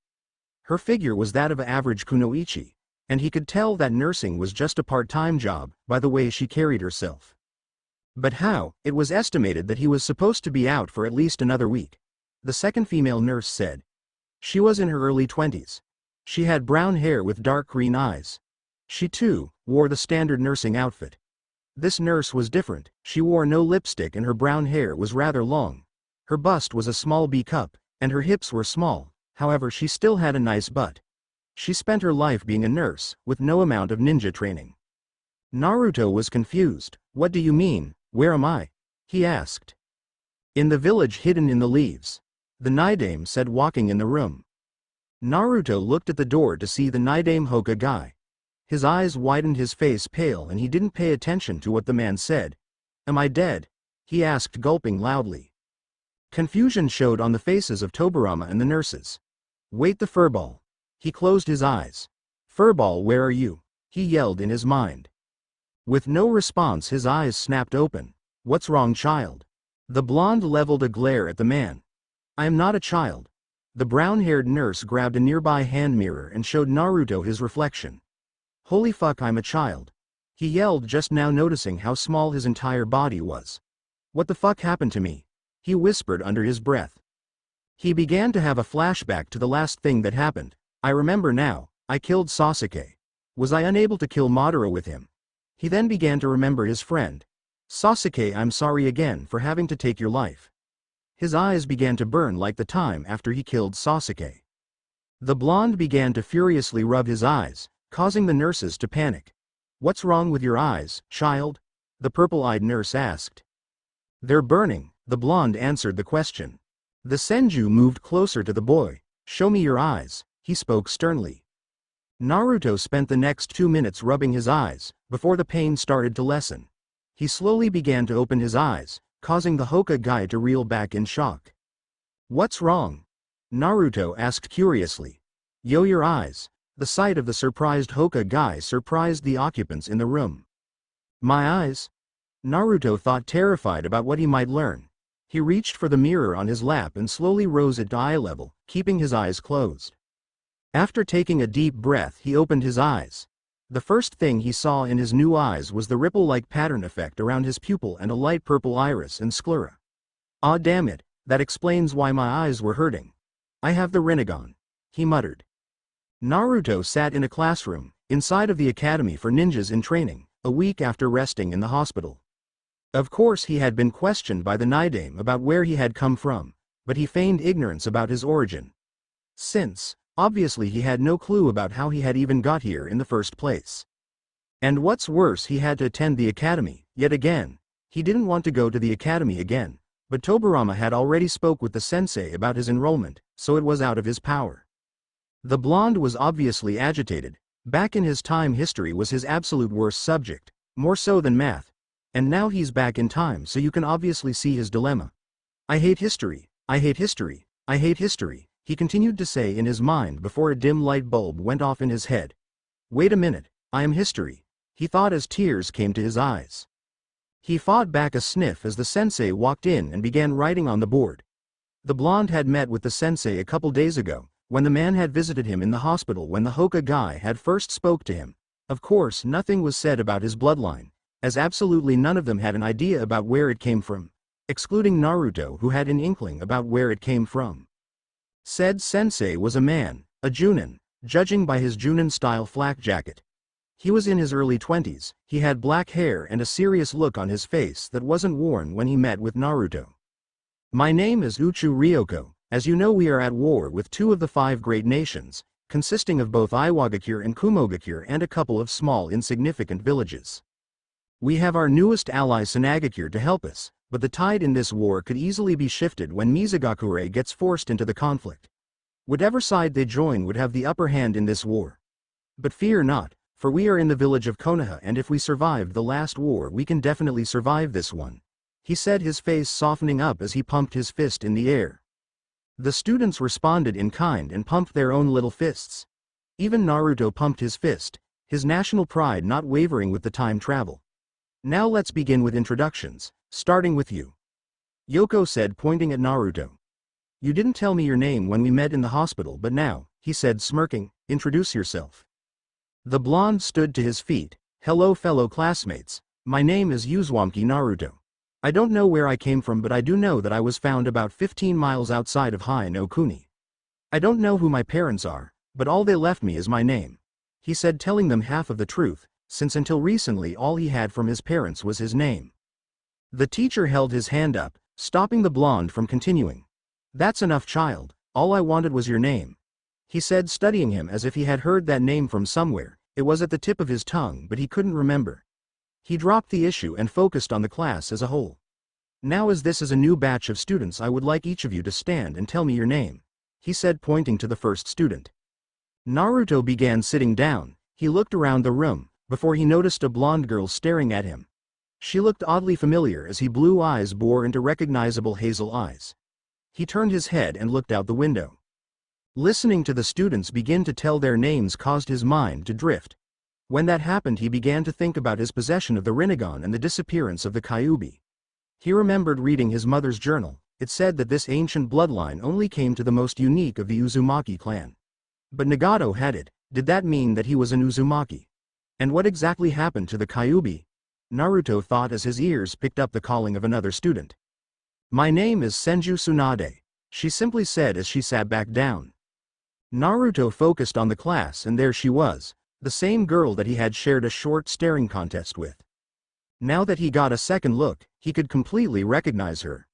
Her figure was that of an average kunoichi, and he could tell that nursing was just a part-time job by the way she carried herself. But how? It was estimated that he was supposed to be out for at least another week. The second female nurse said. She was in her early 20s. She had brown hair with dark green eyes. She too wore the standard nursing outfit. This nurse was different. She wore no lipstick and her brown hair was rather long. Her bust was a small B cup, and her hips were small, however she still had a nice butt. She spent her life being a nurse, with no amount of ninja training. Naruto was confused. What do you mean, where am I? He asked. In the village hidden in the leaves. The Nidame said, walking in the room. Naruto looked at the door to see the Nidame Hokage. His eyes widened, his face pale, and he didn't pay attention to what the man said. Am I dead? He asked, gulping loudly. Confusion showed on the faces of Tobirama and the nurses. Wait, the furball. He closed his eyes. Furball, where are you? He yelled in his mind. With no response, his eyes snapped open. What's wrong, child? The blonde leveled a glare at the man. I am not a child. The brown-haired nurse grabbed a nearby hand mirror and showed Naruto his reflection. Holy fuck, I'm a child. He yelled, just now noticing how small his entire body was. What the fuck happened to me? He whispered under his breath. He began to have a flashback to the last thing that happened. I remember now, I killed Sasuke. Was I unable to kill Madara with him? He then began to remember his friend. Sasuke, I'm sorry again for having to take your life. His eyes began to burn like the time after he killed Sasuke. The blonde began to furiously rub his eyes, causing the nurses to panic. What's wrong with your eyes, child? The purple-eyed nurse asked. They're burning, the blonde answered the question. The Senju moved closer to the boy. Show me your eyes, he spoke sternly. Naruto spent the next 2 minutes rubbing his eyes, before the pain started to lessen. He slowly began to open his eyes, causing the Hokage to reel back in shock. What's wrong? Naruto asked curiously. Yo, your eyes. The sight of the surprised Hokage surprised the occupants in the room. My eyes? Naruto thought, terrified about what he might learn. He reached for the mirror on his lap and slowly rose it to eye level, keeping his eyes closed. After taking a deep breath, he opened his eyes. The first thing he saw in his new eyes was the ripple-like pattern effect around his pupil and a light purple iris and sclera. Ah, damn it, that explains why my eyes were hurting. I have the Rinnegan, he muttered. Naruto sat in a classroom, inside of the Academy for Ninjas in Training, a week after resting in the hospital. Of course he had been questioned by the Nidame about where he had come from, but he feigned ignorance about his origin. Since, obviously he had no clue about how he had even got here in the first place. And what's worse, he had to attend the academy, yet again. He didn't want to go to the academy again, but Tobirama had already spoke with the sensei about his enrollment, so it was out of his power. The blonde was obviously agitated. Back in his time, history was his absolute worst subject, more so than math. And now he's back in time, so you can obviously see his dilemma. I hate history, I hate history, I hate history, he continued to say in his mind before a dim light bulb went off in his head. Wait a minute, I am history, he thought as tears came to his eyes. He fought back a sniff as the sensei walked in and began writing on the board. The blonde had met with the sensei a couple days ago, when the man had visited him in the hospital when the Hoka guy had first spoke to him. Of course nothing was said about his bloodline, as absolutely none of them had an idea about where it came from, excluding Naruto, who had an inkling about where it came from. Said sensei was a man, a Junin, judging by his Junin-style flak jacket. He was in his early 20s, he had black hair and a serious look on his face that wasn't worn when he met with Naruto. My name is Uchu Ryoko. As you know, we are at war with two of the 5 great nations, consisting of both Iwagakure and Kumogakure and a couple of small insignificant villages. We have our newest ally Tsunade to help us, but the tide in this war could easily be shifted when Mizugakure gets forced into the conflict. Whatever side they join would have the upper hand in this war. But fear not, for we are in the village of Konoha, and if we survived the last war we can definitely survive this one, he said, his face softening up as he pumped his fist in the air. The students responded in kind and pumped their own little fists. Even Naruto pumped his fist, his national pride not wavering with the time travel. Now let's begin with introductions, starting with you. Yoko said, pointing at Naruto. You didn't tell me your name when we met in the hospital, but now, he said smirking, introduce yourself. The blonde stood to his feet. Hello fellow classmates, my name is Uzumaki Naruto. I don't know where I came from, but I do know that I was found about 15 miles outside of Hai no Kuni. I don't know who my parents are, but all they left me is my name. He said, telling them half of the truth, since until recently all he had from his parents was his name. The teacher held his hand up, stopping the blonde from continuing. That's enough, child, all I wanted was your name. He said, studying him as if he had heard that name from somewhere. It was at the tip of his tongue, but he couldn't remember. He dropped the issue and focused on the class as a whole. Now, as this is a new batch of students, I would like each of you to stand and tell me your name, he said, pointing to the first student. Naruto began sitting down. He looked around the room, before he noticed a blonde girl staring at him. She looked oddly familiar as his blue eyes bore into recognizable hazel eyes. He turned his head and looked out the window. Listening to the students begin to tell their names caused his mind to drift. When that happened, he began to think about his possession of the Rinnegan and the disappearance of the Kyuubi. He remembered reading his mother's journal. It said that this ancient bloodline only came to the most unique of the Uzumaki clan. But Nagato had it. Did that mean that he was an Uzumaki? And what exactly happened to the Kyuubi? Naruto thought as his ears picked up the calling of another student. My name is Senju Tsunade, she simply said as she sat back down. Naruto focused on the class, and there she was, the same girl that he had shared a short staring contest with. Now that he got a second look, he could completely recognize her.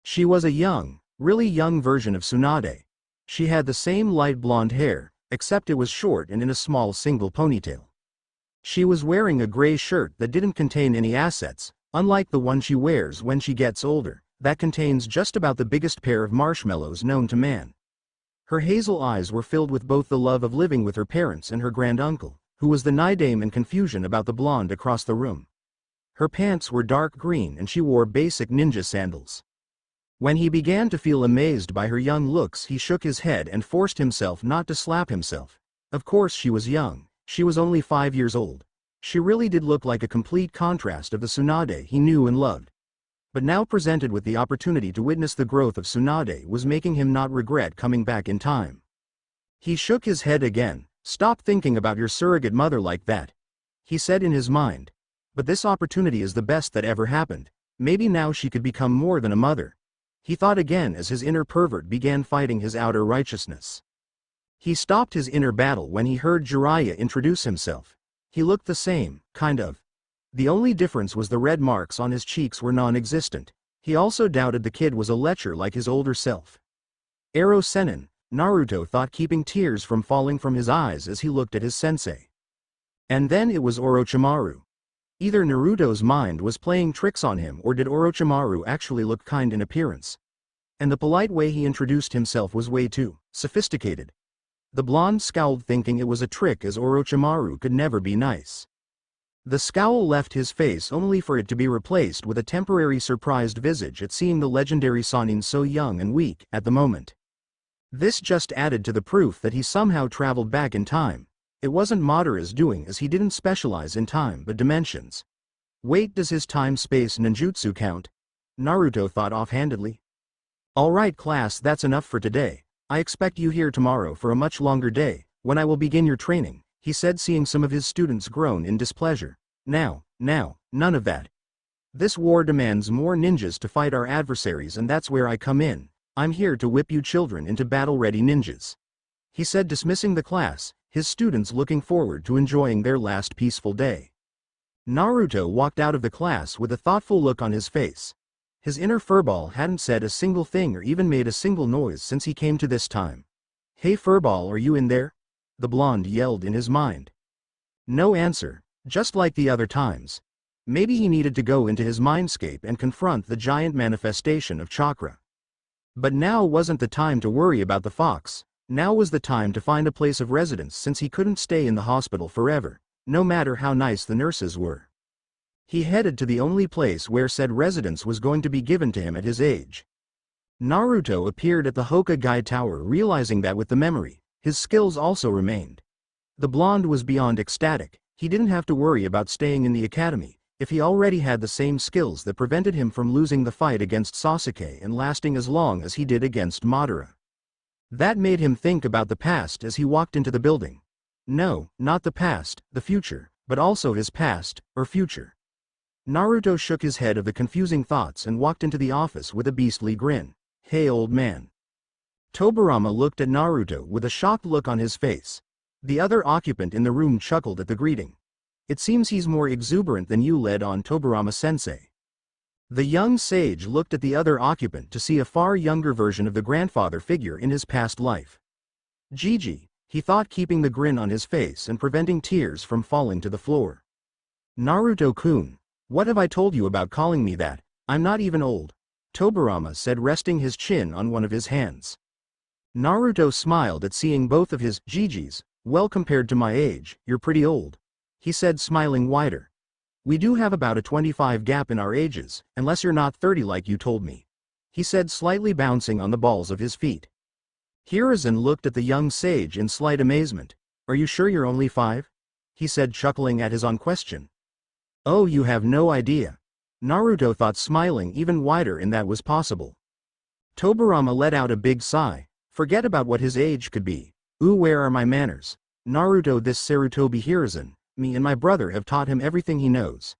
She was a young, really young version of Tsunade. She had the same light blonde hair, except it was short and in a small single ponytail. She was wearing a gray shirt that didn't contain any assets, unlike the one she wears when she gets older, that contains just about the biggest pair of marshmallows known to man. Her hazel eyes were filled with both the love of living with her parents and her granduncle, who was the Nidame, and confusion about the blonde across the room. Her pants were dark green and she wore basic ninja sandals. When he began to feel amazed by her young looks, he shook his head and forced himself not to slap himself. Of course she was young. She was only 5 years old. She really did look like a complete contrast of the Tsunade he knew and loved. But now presented with the opportunity to witness the growth of Tsunade was making him not regret coming back in time. He shook his head again. Stop thinking about your surrogate mother like that, he said in his mind. But this opportunity is the best that ever happened. Maybe now she could become more than a mother. He thought again as his inner pervert began fighting his outer righteousness. He stopped his inner battle when he heard Jiraiya introduce himself. He looked the same, kind of. The only difference was the red marks on his cheeks were non-existent. He also doubted the kid was a lecher like his older self. Ero Sennin, Naruto thought, keeping tears from falling from his eyes as he looked at his sensei. And then it was Orochimaru. Either Naruto's mind was playing tricks on him, or did Orochimaru actually look kind in appearance? And the polite way he introduced himself was way too sophisticated. The blonde scowled, thinking it was a trick, as Orochimaru could never be nice. The scowl left his face only for it to be replaced with a temporary surprised visage at seeing the legendary Sannin so young and weak at the moment. This just added to the proof that he somehow traveled back in time. It wasn't Madara's doing, as he didn't specialize in time but dimensions. Wait, does his time-space ninjutsu count? Naruto thought offhandedly. Alright class, that's enough for today. I expect you here tomorrow for a much longer day, when I will begin your training, he said, seeing some of his students groan in displeasure. Now, none of that. This war demands more ninjas to fight our adversaries, and that's where I come in. I'm here to whip you children into battle-ready ninjas, he said, dismissing the class, his students looking forward to enjoying their last peaceful day. Naruto walked out of the class with a thoughtful look on his face. His inner furball hadn't said a single thing or even made a single noise since he came to this time. Hey furball, are you in there? The blonde yelled in his mind. No answer, just like the other times. Maybe he needed to go into his mindscape and confront the giant manifestation of chakra. But now wasn't the time to worry about the fox. Now was the time to find a place of residence, since he couldn't stay in the hospital forever, no matter how nice the nurses were. He headed to the only place where said residence was going to be given to him at his age. Naruto appeared at the Hokage Tower, realizing that with the memory, his skills also remained. The blonde was beyond ecstatic. He didn't have to worry about staying in the academy, if he already had the same skills that prevented him from losing the fight against Sasuke and lasting as long as he did against Madara. That made him think about the past as he walked into the building. No, not the past, the future, but also his past, or future. Naruto shook his head of the confusing thoughts and walked into the office with a beastly grin. Hey old man. Tobirama looked at Naruto with a shocked look on his face. The other occupant in the room chuckled at the greeting. It seems he's more exuberant than you, led on Tobirama-sensei. The young sage looked at the other occupant to see a far younger version of the grandfather figure in his past life. Gigi, he thought, keeping the grin on his face and preventing tears from falling to the floor. Naruto-kun, what have I told you about calling me that? I'm not even old, Tobirama said, resting his chin on one of his hands. Naruto smiled at seeing both of his Gigis. Well, compared to my age, you're pretty old, he said, smiling wider. We do have about a 25 gap in our ages, unless you're not 30 like you told me, he said, slightly bouncing on the balls of his feet. Hiruzen looked at the young sage in slight amazement. Are you sure you're only 5? He said, chuckling at his own question. Oh, you have no idea, Naruto thought, smiling even wider, and that was possible. Tobirama let out a big sigh. Forget about what his age could be. Ooh, where are my manners? Naruto, this Sarutobi Hiruzen. Me and my brother have taught him everything he knows.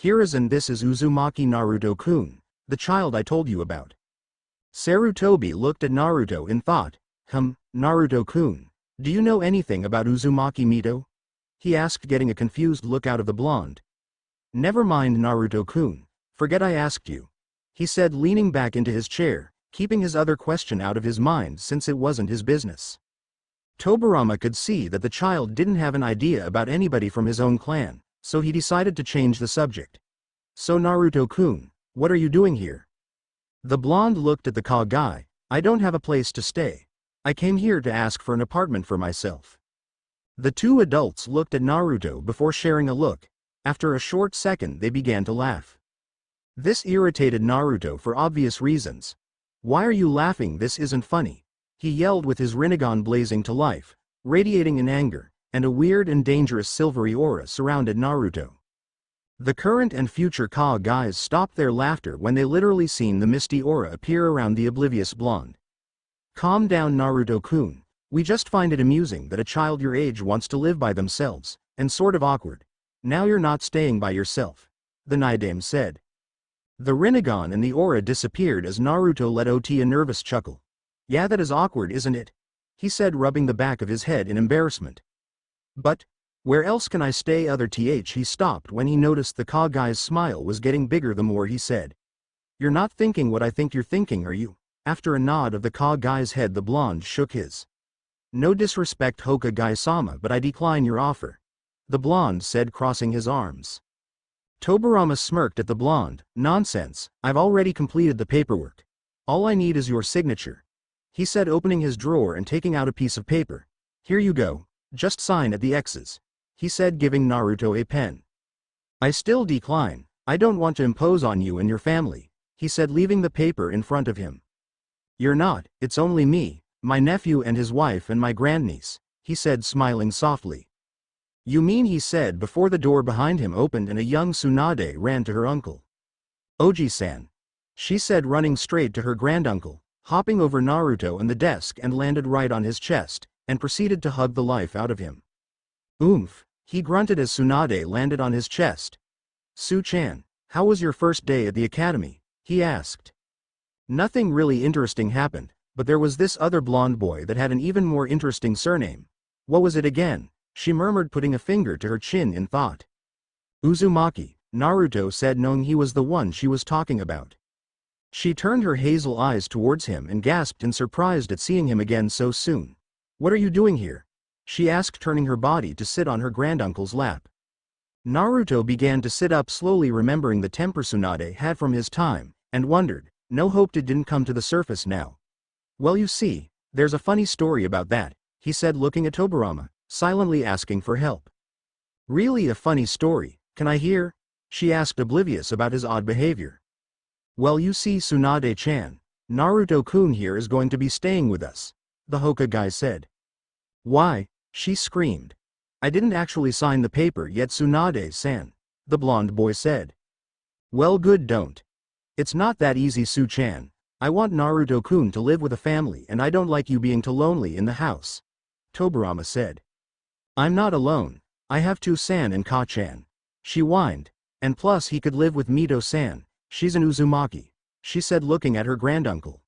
Hiruzen, this is Uzumaki Naruto-kun, the child I told you about. Sarutobi looked at Naruto in thought. Naruto-kun, do you know anything about Uzumaki Mito? He asked, getting a confused look out of the blonde. Never mind, Naruto-kun. Forget I asked you, he said, leaning back into his chair, keeping his other question out of his mind since it wasn't his business. Tobirama could see that the child didn't have an idea about anybody from his own clan, so he decided to change the subject. So Naruto-kun, what are you doing here? The blonde looked at the Kage. I don't have a place to stay. I came here to ask for an apartment for myself. The two adults looked at Naruto before sharing a look. After a short second they began to laugh. This irritated Naruto for obvious reasons. Why are you laughing? This isn't funny, he yelled, with his Rinnegan blazing to life, radiating in anger, and a weird and dangerous silvery aura surrounded Naruto. The current and future Kages stopped their laughter when they literally seen the misty aura appear around the oblivious blonde. Calm down, Naruto-kun. We just find it amusing that a child your age wants to live by themselves, and sort of awkward. Now you're not staying by yourself, the Nidaime said. The Rinnegan and the aura disappeared as Naruto let out a nervous chuckle. Yeah, that is awkward, isn't it? He said, rubbing the back of his head in embarrassment. But Where else can I stay other th he stopped when he noticed the Ka guy's smile was getting bigger the more he said. You're not thinking what I think you're thinking, are you? After a nod of the Ka guy's head, the blonde shook his. No disrespect, Hokage-sama, but I decline your offer, the blonde said, crossing his arms. Tobirama smirked at the blonde. Nonsense, I've already completed the paperwork. All I need is your signature, he said, opening his drawer and taking out a piece of paper. Here you go, just sign at the X's, he said, giving Naruto a pen. I still decline, I don't want to impose on you and your family, he said, leaving the paper in front of him. You're not, it's only me, my nephew and his wife and my grandniece, he said, smiling softly. You mean, he said before the door behind him opened and a young Tsunade ran to her uncle. Oji-san, she said, running straight to her granduncle, hopping over Naruto and the desk and landed right on his chest, and proceeded to hug the life out of him. Oomph, he grunted as Tsunade landed on his chest. Su-chan, how was your first day at the academy? He asked. Nothing really interesting happened, but there was this other blonde boy that had an even more interesting surname. What was it again? She murmured, putting a finger to her chin in thought. Uzumaki, Naruto said, knowing he was the one she was talking about. She turned her hazel eyes towards him and gasped in surprise at seeing him again so soon. What are you doing here? She asked, turning her body to sit on her granduncle's lap. Naruto began to sit up slowly, remembering the temper Tsunade had from his time, and wondered, no hope it didn't come to the surface now. Well, you see, there's a funny story about that, he said, looking at Tobirama, silently asking for help. Really, a funny story, can I hear? She asked, oblivious about his odd behavior. Well, you see, Tsunade-chan, Naruto-kun here is going to be staying with us, the Hokage said. Why? She screamed. I didn't actually sign the paper yet, Tsunade-san, the blonde boy said. Well, good, don't. It's not that easy, Su-chan. I want Naruto-kun to live with a family and I don't like you being too lonely in the house, Tobirama said. I'm not alone, I have Tsu-san and Ka-chan, she whined, and plus he could live with Mito-san, she's an Uzumaki, she said, looking at her granduncle.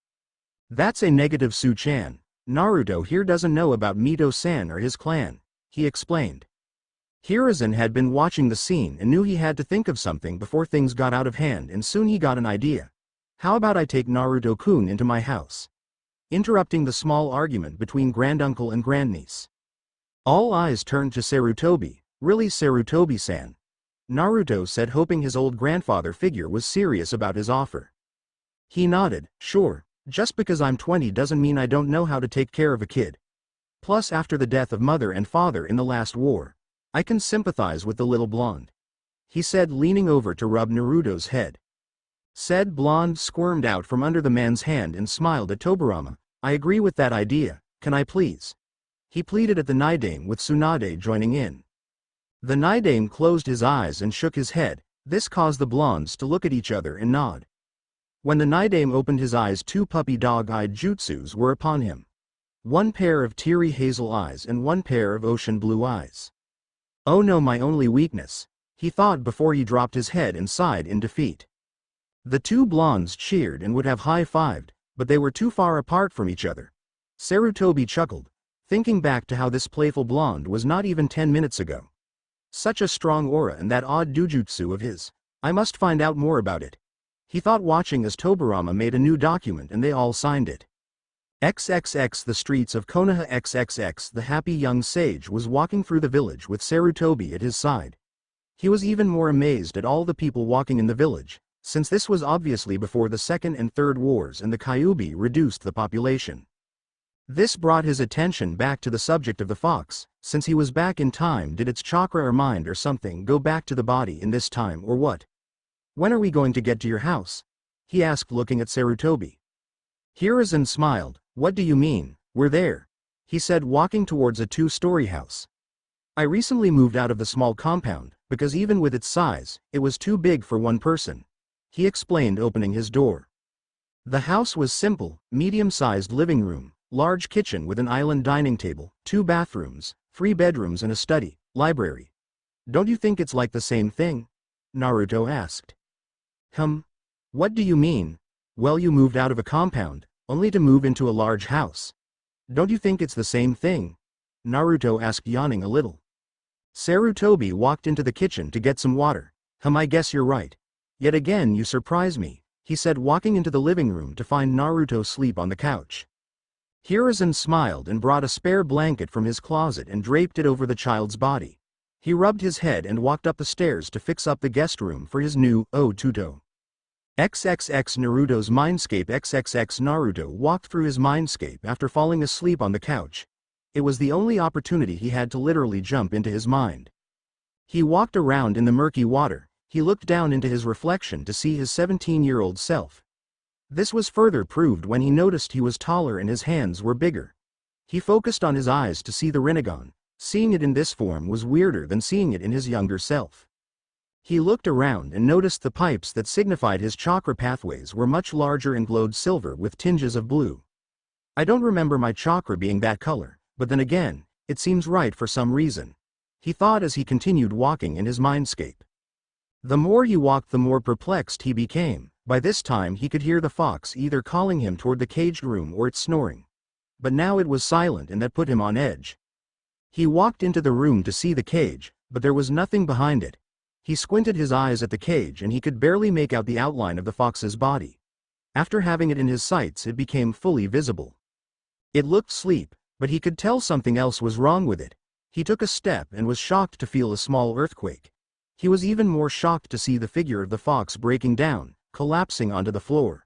That's a negative, Su-chan. Naruto here doesn't know about Mito-san or his clan, he explained. Hiruzen had been watching the scene and knew he had to think of something before things got out of hand, and soon he got an idea. How about I take Naruto-kun into my house? Interrupting the small argument between granduncle and grandniece. All eyes turned to Sarutobi. Really, Sarutobi-san? Naruto said, hoping his old grandfather figure was serious about his offer. He nodded. Sure, just because I'm 20 doesn't mean I don't know how to take care of a kid. Plus, after the death of mother and father in the last war, I can sympathize with the little blonde, he said, leaning over to rub Naruto's head. Said blonde squirmed out from under the man's hand and smiled at Tobirama. I agree with that idea, can I please? He pleaded at the Nidaime, with Tsunade joining in. The Nidaime closed his eyes and shook his head. This caused the blondes to look at each other and nod. When the Nidaime opened his eyes, two puppy dog-eyed jutsus were upon him. One pair of teary hazel eyes and one pair of ocean blue eyes. Oh no, my only weakness, he thought before he dropped his head and sighed in defeat. The two blondes cheered and would have high-fived, but they were too far apart from each other. Sarutobi chuckled, thinking back to how this playful blonde was not even 10 minutes ago. Such a strong aura and that odd dojutsu of his. I must find out more about it, he thought, watching as Tobirama made a new document and they all signed it. XXX The streets of Konoha. XXX The happy young sage was walking through the village with Sarutobi at his side. He was even more amazed at all the people walking in the village, since this was obviously before the Second and Third Wars and the Kyuubi reduced the population. This brought his attention back to the subject of the fox. Since he was back in time, did its chakra or mind or something go back to the body in this time, or what? When are we going to get to your house? He asked, looking at Sarutobi. Hiruzen smiled. What do you mean, we're there? He said, walking towards a 2-story house. I recently moved out of the small compound, because even with its size, it was too big for one person, he explained, opening his door. The house was simple, medium-sized living room, large kitchen with an island dining table, 2 bathrooms, 3 bedrooms and a study, library. Don't you think it's like the same thing? Naruto asked. What do you mean? Well, you moved out of a compound, only to move into a large house. Don't you think it's the same thing? Naruto asked, yawning a little. Sarutobi walked into the kitchen to get some water. I guess you're right. Yet again you surprise me, he said, walking into the living room to find Naruto asleep on the couch. Hiruzen smiled and brought a spare blanket from his closet and draped it over the child's body. He rubbed his head and walked up the stairs to fix up the guest room for his new Tuto. XXX Naruto's mindscape. XXX Naruto walked through his mindscape after falling asleep on the couch. It was the only opportunity he had to literally jump into his mind. He walked around in the murky water. He looked down into his reflection to see his 17-year-old self. This was further proved when he noticed he was taller and his hands were bigger. He focused on his eyes to see the Rinnegan. Seeing it in this form was weirder than seeing it in his younger self. He looked around and noticed the pipes that signified his chakra pathways were much larger and glowed silver with tinges of blue. I don't remember my chakra being that color, but then again, it seems right for some reason, he thought as he continued walking in his mindscape. The more he walked, the more perplexed he became. By this time he could hear the fox either calling him toward the caged room or its snoring. But now it was silent, and that put him on edge. He walked into the room to see the cage, but there was nothing behind it. He squinted his eyes at the cage and he could barely make out the outline of the fox's body. After having it in his sights, it became fully visible. It looked asleep, but he could tell something else was wrong with it. He took a step and was shocked to feel a small earthquake. He was even more shocked to see the figure of the fox breaking down, collapsing onto the floor.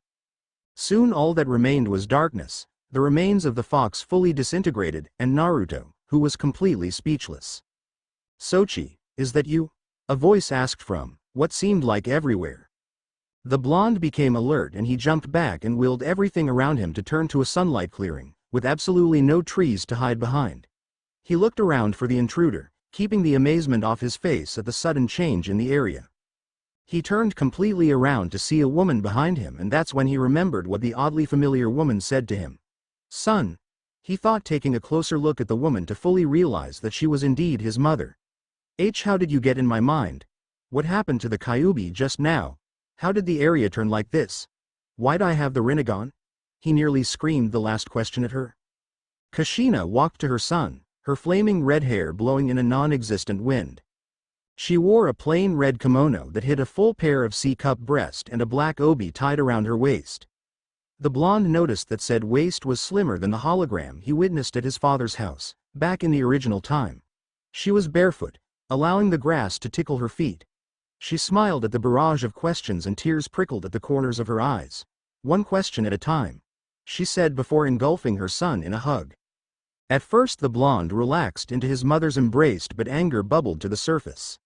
Soon all that remained was darkness, the remains of the fox fully disintegrated, and Naruto, who was completely speechless. "Sochi, is that you?" a voice asked from what seemed like everywhere. The blonde became alert and he jumped back and willed everything around him to turn to a sunlight clearing, with absolutely no trees to hide behind. He looked around for the intruder, keeping the amazement off his face at the sudden change in the area. He turned completely around to see a woman behind him, and that's when he remembered what the oddly familiar woman said to him. "Son," he thought, taking a closer look at the woman to fully realize that she was indeed his mother. How did you get in my mind? What happened to the Kyuubi just now? How did the area turn like this? Why'd I have the Rinnegan?" He nearly screamed the last question at her. Kushina walked to her son, her flaming red hair blowing in a non-existent wind. She wore a plain red kimono that hid a full pair of C-cup breast and a black obi tied around her waist. The blonde noticed that said waist was slimmer than the hologram he witnessed at his father's house, back in the original time. She was barefoot, allowing the grass to tickle her feet. She smiled at the barrage of questions and tears prickled at the corners of her eyes. "One question at a time," she said before engulfing her son in a hug. At first the blonde relaxed into his mother's embrace, but anger bubbled to the surface.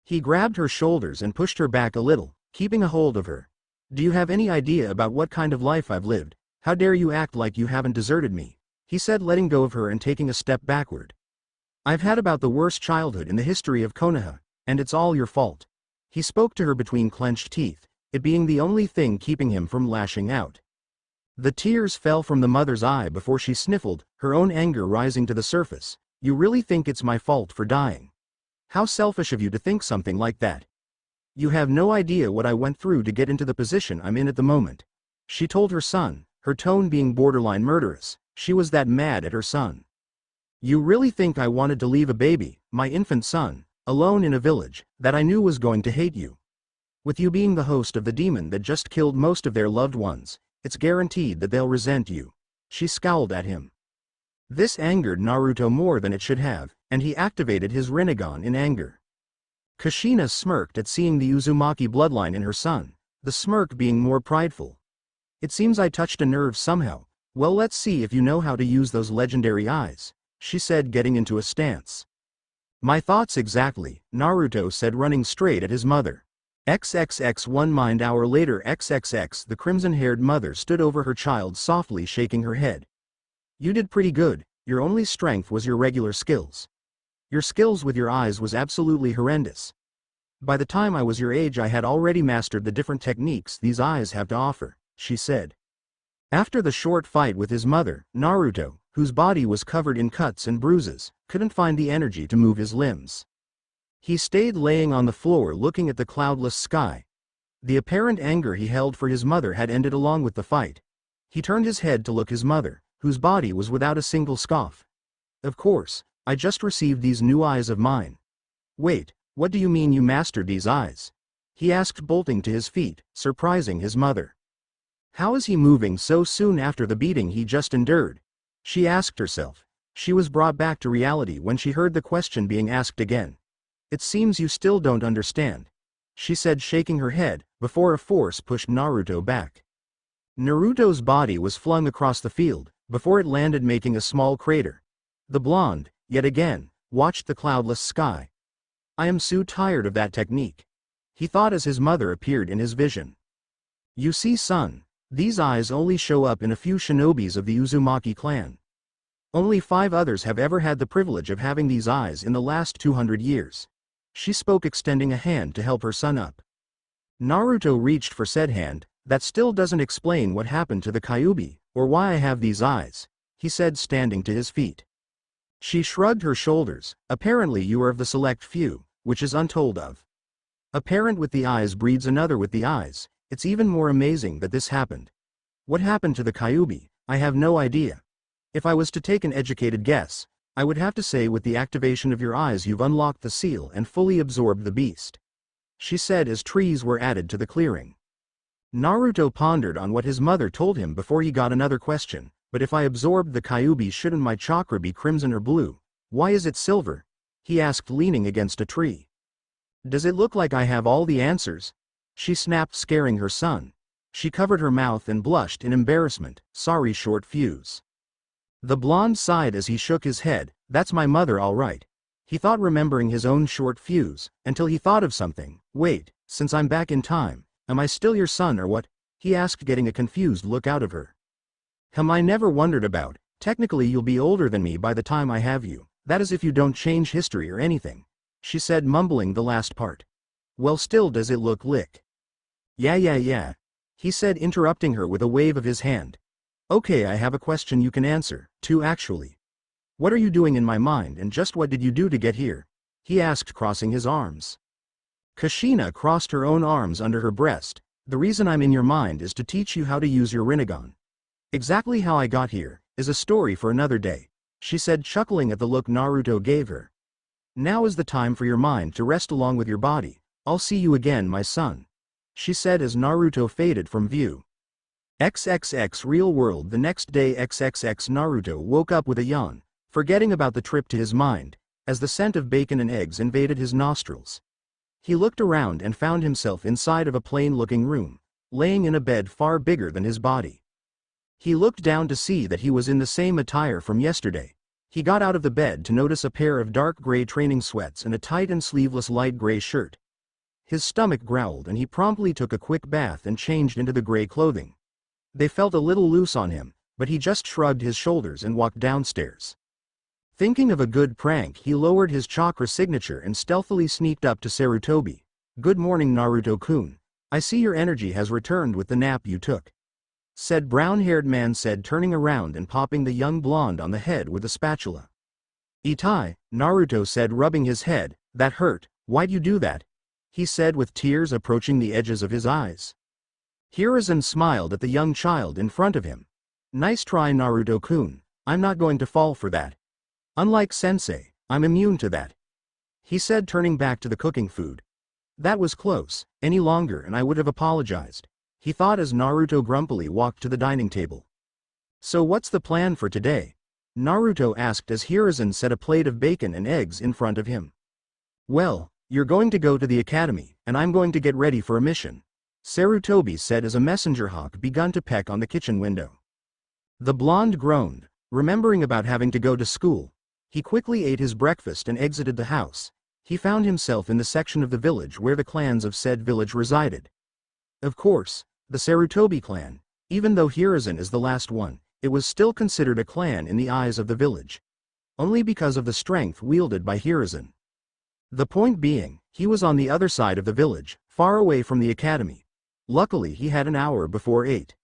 He grabbed her shoulders and pushed her back a little, keeping a hold of her. "Do you have any idea about what kind of life I've lived? How dare you act like you haven't deserted me?" he said, letting go of her and taking a step backward. "I've had about the worst childhood in the history of Konoha, and it's all your fault." He spoke to her between clenched teeth, it being the only thing keeping him from lashing out. The tears fell from the mother's eye before she sniffled, her own anger rising to the surface. "You really think it's my fault for dying? How selfish of you to think something like that. You have no idea what I went through to get into the position I'm in at the moment," she told her son, her tone being borderline murderous. She was that mad at her son. "You really think I wanted to leave a baby, my infant son, alone in a village that I knew was going to hate you? With you being the host of the demon that just killed most of their loved ones, it's guaranteed that they'll resent you." She scowled at him. This angered Naruto more than it should have, and he activated his Rinnegan in anger. Kushina smirked at seeing the Uzumaki bloodline in her son, the smirk being more prideful. "It seems I touched a nerve somehow. Well, let's see if you know how to use those legendary eyes," she said, getting into a stance. "My thoughts exactly," Naruto said, running straight at his mother. XXX 1 mind hour later. XXX the crimson-haired mother stood over her child, softly shaking her head. "You did pretty good. Your only strength was your regular skills. Your skills with your eyes was absolutely horrendous. By the time I was your age I had already mastered the different techniques these eyes have to offer," she said. After the short fight with his mother, Naruto, whose body was covered in cuts and bruises, couldn't find the energy to move his limbs. He stayed laying on the floor looking at the cloudless sky. The apparent anger he held for his mother had ended along with the fight. He turned his head to look his mother, whose body was without a single scoff. "Of course, I just received these new eyes of mine. Wait, what do you mean you mastered these eyes? He asked, bolting to his feet, surprising his mother. How is he moving so soon after the beating he just endured? She asked herself. She was brought back to reality when she heard the question being asked again. It seems you still don't understand, she said, shaking her head, before a force pushed Naruto back. Naruto's body was flung across the field, before it landed making a small crater. The blonde, yet again, watched the cloudless sky. I am so tired of that technique, he thought as his mother appeared in his vision. You see, son, these eyes only show up in a few shinobis of the Uzumaki clan. Only 5 others have ever had the privilege of having these eyes in the last 200 years. She spoke, extending a hand to help her son up. Naruto reached for said hand. That still doesn't explain what happened to the Kyuubi, or why I have these eyes, he said, standing to his feet. She shrugged her shoulders. Apparently you are of the select few, which is untold of. A parent with the eyes breeds another with the eyes. It's even more amazing that this happened. What happened to the Kyuubi? I have no idea. If I was to take an educated guess, I would have to say with the activation of your eyes you've unlocked the seal and fully absorbed the beast, she said as trees were added to the clearing. Naruto pondered on what his mother told him before he got another question. But if I absorbed the Kyuubi, shouldn't my chakra be crimson or blue? Why is it silver? He asked, leaning against a tree. Does it look like I have all the answers? She snapped, scaring her son. She covered her mouth and blushed in embarrassment. Sorry, short fuse. The blonde sighed as he shook his head. That's my mother, all right. He thought, remembering his own short fuse, until he thought of something. Wait, since I'm back in time, am I still your son or what? He asked, getting a confused look out of her. I never wondered about. Technically you'll be older than me by the time I have you. That is if you don't change history or anything, she said, mumbling the last part. Well, still, does it look lick? Yeah, he said, interrupting her with a wave of his hand. Okay, I have a question you can answer, too, actually. What are you doing in my mind, and just what did you do to get here? He asked, crossing his arms. Kushina crossed her own arms under her breast. The reason I'm in your mind is to teach you how to use your Rinnegan. Exactly how I got here is a story for another day, she said, chuckling at the look Naruto gave her. Now is the time for your mind to rest along with your body. I'll see you again, my son, she said as Naruto faded from view. XXX real world. The next day, XXX Naruto woke up with a yawn, forgetting about the trip to his mind, as the scent of bacon and eggs invaded his nostrils. He looked around and found himself inside of a plain-looking room, laying in a bed far bigger than his body. He looked down to see that he was in the same attire from yesterday. He got out of the bed to notice a pair of dark gray training sweats and a tight and sleeveless light gray shirt. His stomach growled and he promptly took a quick bath and changed into the gray clothing. They felt a little loose on him, but he just shrugged his shoulders and walked downstairs. Thinking of a good prank, he lowered his chakra signature and stealthily sneaked up to Sarutobi. Good morning, Naruto-kun. I see your energy has returned with the nap you took, said brown-haired man, said, turning around and popping the young blonde on the head with a spatula. Itai, Naruto said, rubbing his head. That hurt. Why'd you do that? He said, with tears approaching the edges of his eyes. Hiruzen smiled at the young child in front of him. Nice try, Naruto-kun. I'm not going to fall for that. Unlike sensei, I'm immune to that, he said, turning back to the cooking food. That was close. Any longer and I would have apologized, he thought as Naruto grumpily walked to the dining table. So what's the plan for today? Naruto asked as Hiruzen set a plate of bacon and eggs in front of him. Well, you're going to go to the academy, and I'm going to get ready for a mission, Sarutobi said as a messenger hawk begun to peck on the kitchen window. The blonde groaned, remembering about having to go to school. He quickly ate his breakfast and exited the house. He found himself in the section of the village where the clans of said village resided. Of course, the Sarutobi clan. Even though Hiruzen is the last one, it was still considered a clan in the eyes of the village, only because of the strength wielded by Hiruzen. The point being, he was on the other side of the village, far away from the academy. Luckily he had an hour before 8.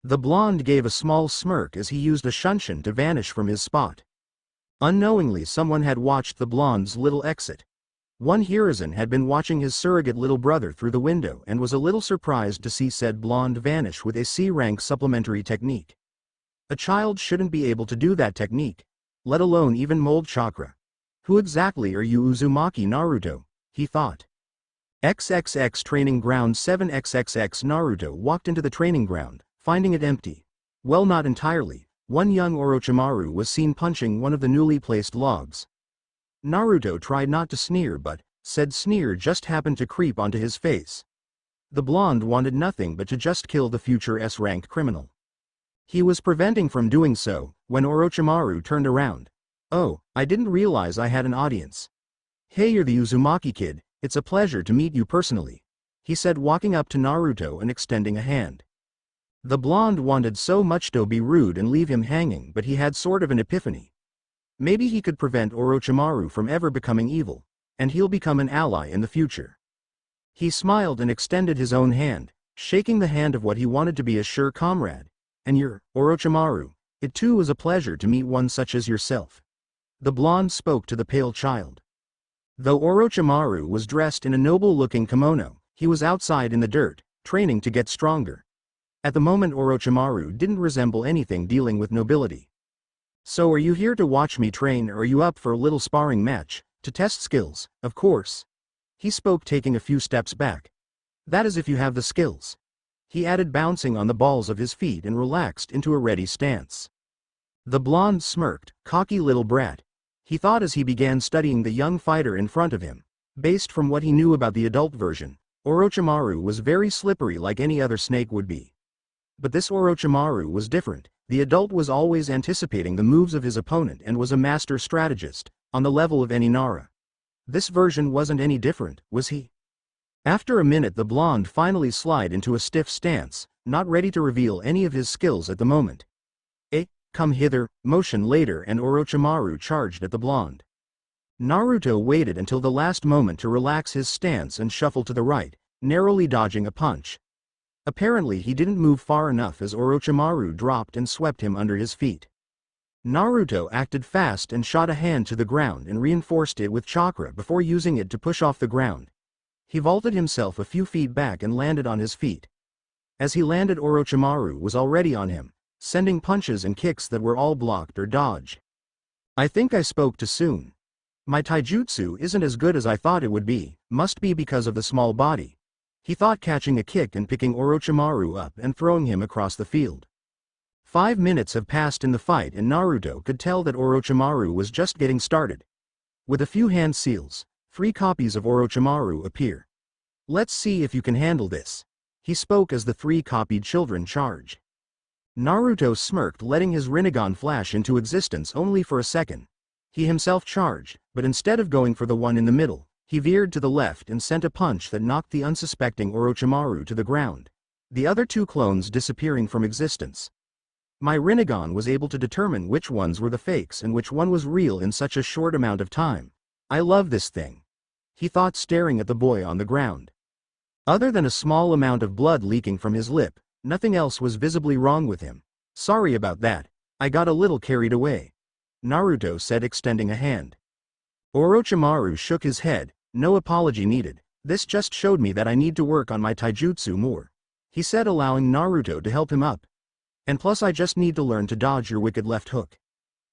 The blonde gave a small smirk as he used a shunshin to vanish from his spot. Unknowingly someone had watched the blonde's little exit. One Hiruzen had been watching his surrogate little brother through the window and was a little surprised to see said blonde vanish with a C-rank supplementary technique. A child shouldn't be able to do that technique, let alone even mold chakra. Who exactly are you, Uzumaki Naruto? He thought. XXX Training Ground 7XXX Naruto walked into the training ground, finding it empty. Well, not entirely. One young Orochimaru was seen punching one of the newly placed logs. Naruto tried not to sneer, but said sneer just happened to creep onto his face. The blonde wanted nothing but to just kill the future S-rank criminal. He was preventing from doing so, when Orochimaru turned around. Oh, I didn't realize I had an audience. Hey, you're the Uzumaki kid, it's a pleasure to meet you personally, he said, walking up to Naruto and extending a hand. The blonde wanted so much to be rude and leave him hanging, but he had sort of an epiphany. Maybe he could prevent Orochimaru from ever becoming evil, and he'll become an ally in the future. He smiled and extended his own hand, shaking the hand of what he wanted to be a sure comrade. And you're, Orochimaru, it too was a pleasure to meet one such as yourself. The blonde spoke to the pale child. Though Orochimaru was dressed in a noble-looking kimono, he was outside in the dirt, training to get stronger. At the moment Orochimaru didn't resemble anything dealing with nobility. So are you here to watch me train, or are you up for a little sparring match, to test skills? Of course. He spoke, taking a few steps back. That is if you have the skills. He added, bouncing on the balls of his feet and relaxed into a ready stance. The blonde smirked, cocky little brat, he thought as he began studying the young fighter in front of him. Based from what he knew about the adult version, Orochimaru was very slippery like any other snake would be. But this Orochimaru was different. The adult was always anticipating the moves of his opponent and was a master strategist, on the level of any Nara. This version wasn't any different, was he? After a minute the blonde finally slid into a stiff stance, not ready to reveal any of his skills at the moment. Come hither, motion later, and Orochimaru charged at the blonde. Naruto waited until the last moment to relax his stance and shuffle to the right, narrowly dodging a punch. Apparently he didn't move far enough as Orochimaru dropped and swept him under his feet. Naruto acted fast and shot a hand to the ground and reinforced it with chakra before using it to push off the ground. He vaulted himself a few feet back and landed on his feet. As he landed, Orochimaru was already on him, sending punches and kicks that were all blocked or dodged. I think I spoke too soon. My taijutsu isn't as good as I thought it would be, must be because of the small body. He thought, catching a kick and picking Orochimaru up and throwing him across the field. 5 minutes have passed in the fight and Naruto could tell that Orochimaru was just getting started. With a few hand seals, 3 copies of Orochimaru appear. Let's see if you can handle this, he spoke as the 3 copied children charged. Naruto smirked, letting his Rinnegan flash into existence only for a second. He himself charged, but instead of going for the one in the middle, he veered to the left and sent a punch that knocked the unsuspecting Orochimaru to the ground, the other 2 clones disappearing from existence. My Rinnegan was able to determine which ones were the fakes and which one was real in such a short amount of time. I love this thing, he thought, staring at the boy on the ground. Other than a small amount of blood leaking from his lip, nothing else was visibly wrong with him. Sorry about that, I got a little carried away, Naruto said, extending a hand. Orochimaru shook his head. No apology needed, this just showed me that I need to work on my taijutsu more, he said, allowing Naruto to help him up. And plus I just need to learn to dodge your wicked left hook,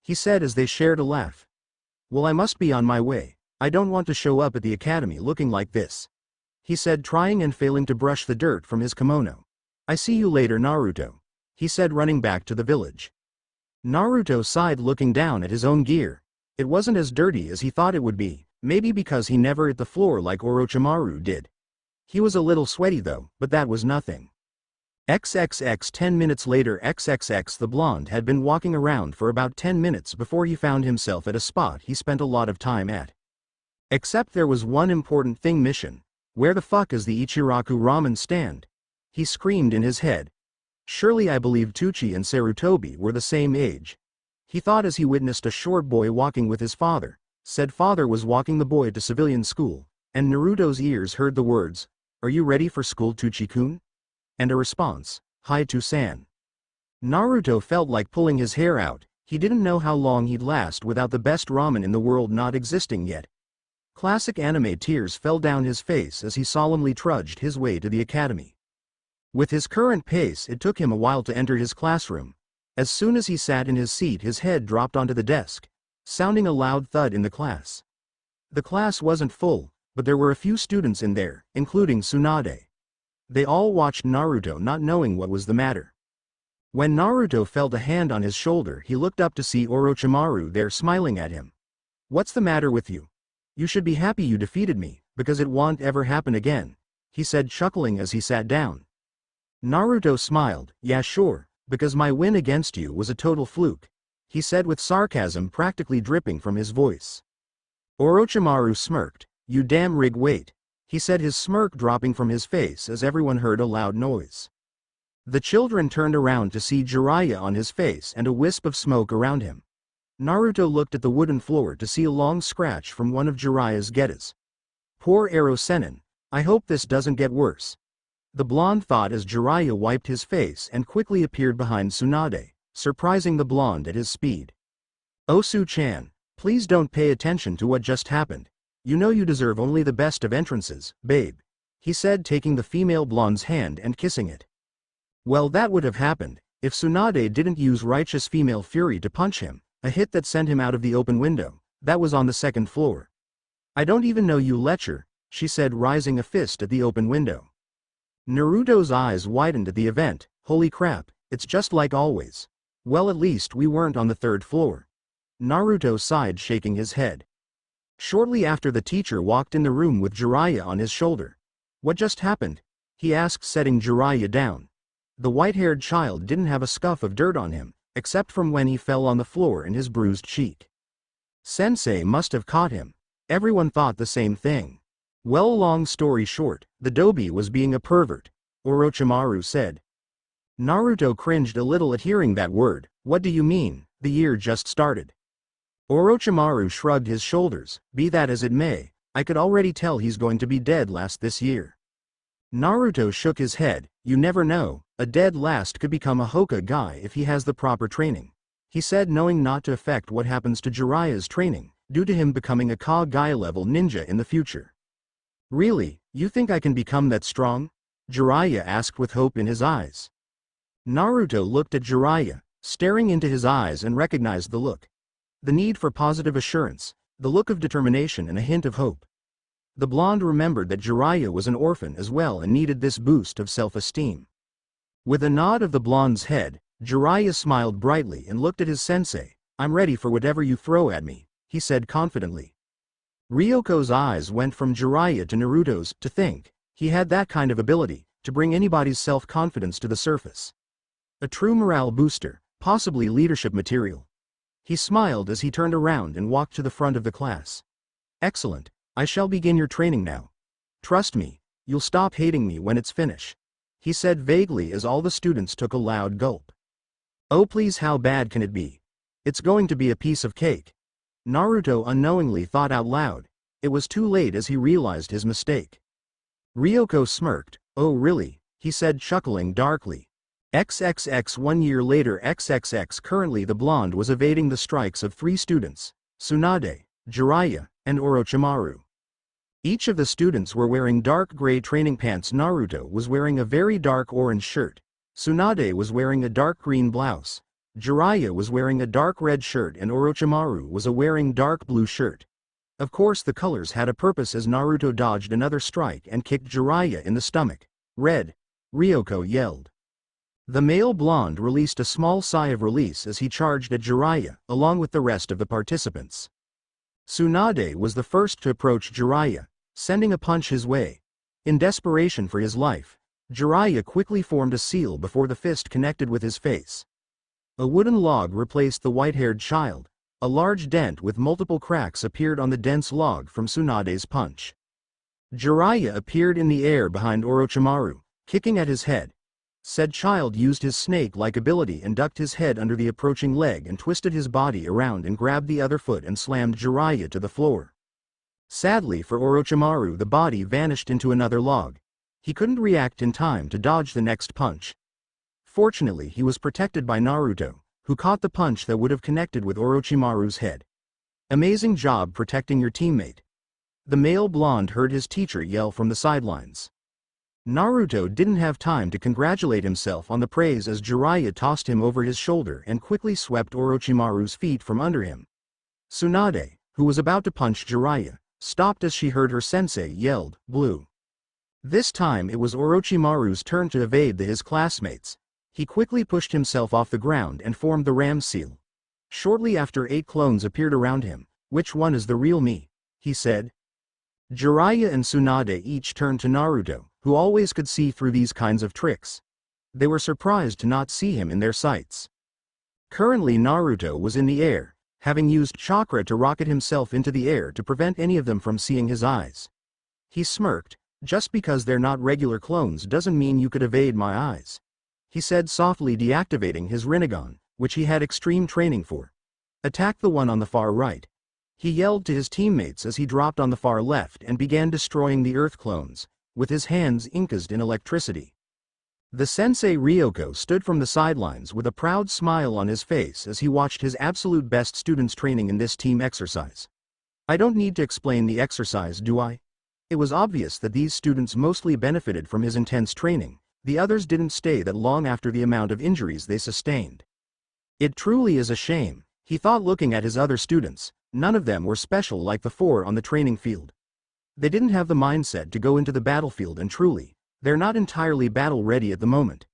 he said as they shared a laugh. Well, I must be on my way. I don't want to show up at the academy looking like this, he said, trying and failing to brush the dirt from his kimono. I see you later, Naruto, he said, running back to the village. Naruto sighed, looking down at his own gear. It wasn't as dirty as he thought it would be, maybe because he never hit the floor like Orochimaru did. He was a little sweaty though, but that was nothing. XXX 10 minutes later. XXX the blonde had been walking around for about 10 minutes before he found himself at a spot he spent a lot of time at. Except there was one important thing missing. Where the fuck is the Ichiraku ramen stand? He screamed in his head. Surely I believed Tucci and Sarutobi were the same age, he thought as he witnessed a short boy walking with his father. Said father was walking the boy to civilian school, and Naruto's ears heard the words, "Are you ready for school, Tucci-kun?" And a response, "Hi to-san." Naruto felt like pulling his hair out. He didn't know how long he'd last without the best ramen in the world not existing yet. Classic anime tears fell down his face as he solemnly trudged his way to the academy. With his current pace, it took him a while to enter his classroom. As soon as he sat in his seat, his head dropped onto the desk. sounding a loud thud in the class. The class wasn't full, but there were a few students in there, including Tsunade. They all watched Naruto not knowing what was the matter. When Naruto felt a hand on his shoulder, he looked up to see Orochimaru there smiling at him. "What's the matter with you? You should be happy you defeated me, because it won't ever happen again," he said, chuckling as he sat down. Naruto smiled. "Yeah, sure, because my win against you was a total fluke," he said with sarcasm practically dripping from his voice. Orochimaru smirked. "You damn rig, wait," he said, his smirk dropping from his face as everyone heard a loud noise. The children turned around to see Jiraiya on his face and a wisp of smoke around him. Naruto looked at the wooden floor to see a long scratch from one of Jiraiya's getas. "Poor Ero Sennin, I hope this doesn't get worse," the blonde thought as Jiraiya wiped his face and quickly appeared behind Tsunade, surprising the blonde at his speed. "Osu-chan, please don't pay attention to what just happened. You know you deserve only the best of entrances, babe," he said, taking the female blonde's hand and kissing it. Well, that would have happened if Tsunade didn't use righteous female fury to punch him, a hit that sent him out of the open window, that was on the second floor. "I don't even know you, lecher," she said, rising a fist at the open window. Naruto's eyes widened at the event. "Holy crap, it's just like always. Well, at least we weren't on the third floor." Naruto sighed, shaking his head. Shortly after, the teacher walked in the room with Jiraiya on his shoulder. "What just happened?" he asked, setting Jiraiya down. The white-haired child didn't have a scuff of dirt on him, except from when he fell on the floor in his bruised cheek. Sensei must have caught him. Everyone thought the same thing. "Well, long story short, the Dobi was being a pervert," Orochimaru said. Naruto cringed a little at hearing that word. "What do you mean? The year just started." Orochimaru shrugged his shoulders. "Be that as it may, I could already tell he's going to be dead last this year." Naruto shook his head. "You never know, a dead last could become a Hokage if he has the proper training," he said, knowing not to affect what happens to Jiraiya's training, due to him becoming a Kage-level ninja in the future. "Really, you think I can become that strong?" Jiraiya asked with hope in his eyes. Naruto looked at Jiraiya, staring into his eyes, and recognized the look. The need for positive assurance, the look of determination and a hint of hope. The blonde remembered that Jiraiya was an orphan as well and needed this boost of self-esteem. With a nod of the blonde's head, Jiraiya smiled brightly and looked at his sensei. "I'm ready for whatever you throw at me," he said confidently. Ryoko's eyes went from Jiraiya to Naruto's. To think he had that kind of ability to bring anybody's self-confidence to the surface. A true morale booster, possibly leadership material. He smiled as he turned around and walked to the front of the class. "Excellent. I shall begin your training now. Trust me, you'll stop hating me when it's finished," he said vaguely as all the students took a loud gulp. "Oh please, how bad can it be? It's going to be a piece of cake," Naruto unknowingly thought out loud. It was too late as he realized his mistake. Ryoko smirked. "Oh really?" he said, chuckling darkly. XXX 1 year later. XXX Currently the blonde was evading the strikes of 3 students, Tsunade, Jiraiya, and Orochimaru. Each of the students were wearing dark gray training pants. Naruto was wearing a very dark orange shirt. Tsunade was wearing a dark green blouse. Jiraiya was wearing a dark red shirt and Orochimaru was wearing dark blue shirt. Of course the colors had a purpose as Naruto dodged another strike and kicked Jiraiya in the stomach. "Red!" Ryoko yelled. The male blonde released a small sigh of release as he charged at Jiraiya, along with the rest of the participants. Tsunade was the first to approach Jiraiya, sending a punch his way. In desperation for his life, Jiraiya quickly formed a seal before the fist connected with his face. A wooden log replaced the white-haired child. A large dent with multiple cracks appeared on the dense log from Tsunade's punch. Jiraiya appeared in the air behind Orochimaru, kicking at his head. Said child used his snake-like ability and ducked his head under the approaching leg and twisted his body around and grabbed the other foot and slammed Jiraiya to the floor. Sadly for Orochimaru, the body vanished into another log. He couldn't react in time to dodge the next punch. Fortunately, he was protected by Naruto, who caught the punch that would have connected with Orochimaru's head. "Amazing job protecting your teammate," the male blonde heard his teacher yell from the sidelines. Naruto didn't have time to congratulate himself on the praise as Jiraiya tossed him over his shoulder and quickly swept Orochimaru's feet from under him. Tsunade, who was about to punch Jiraiya, stopped as she heard her sensei yelled, "Blue." This time it was Orochimaru's turn to evade his classmates. He quickly pushed himself off the ground and formed the ram seal. Shortly after 8 clones appeared around him. "Which one is the real me?" he said. Jiraiya and Tsunade each turned to Naruto, who always could see through these kinds of tricks. They were surprised to not see him in their sights. Currently Naruto was in the air, having used chakra to rocket himself into the air to prevent any of them from seeing his eyes. He smirked. "Just because they're not regular clones doesn't mean you could evade my eyes," he said softly, deactivating his Rinnegan, which he had extreme training for. "Attack the one on the far right," he yelled to his teammates as he dropped on the far left and began destroying the Earth clones, with his hands inked in electricity. The sensei Ryoko stood from the sidelines with a proud smile on his face as he watched his absolute best students training in this team exercise. I don't need to explain the exercise, do I? It was obvious that these students mostly benefited from his intense training. The others didn't stay that long after the amount of injuries they sustained. It truly is a shame, he thought looking at his other students. None of them were special like the 4 on the training field. They didn't have the mindset to go into the battlefield, and truly, they're not entirely battle ready at the moment.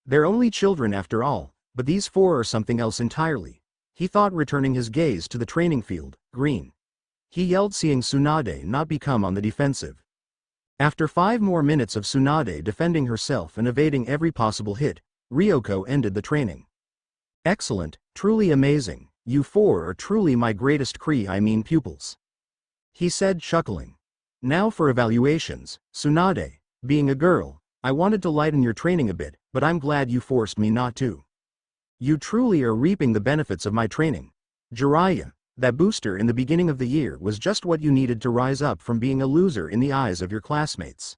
They're only children after all, but these 4 are something else entirely, he thought, returning his gaze to the training field. "Green," he yelled, seeing Tsunade not become on the defensive. After 5 more minutes of Tsunade defending herself and evading every possible hit, Ryoko ended the training. "Excellent, truly amazing, you 4 are truly my greatest pupils," he said, chuckling. "Now for evaluations, Tsunade. Being a girl, I wanted to lighten your training a bit, but I'm glad you forced me not to. You truly are reaping the benefits of my training. Jiraiya, that booster in the beginning of the year was just what you needed to rise up from being a loser in the eyes of your classmates.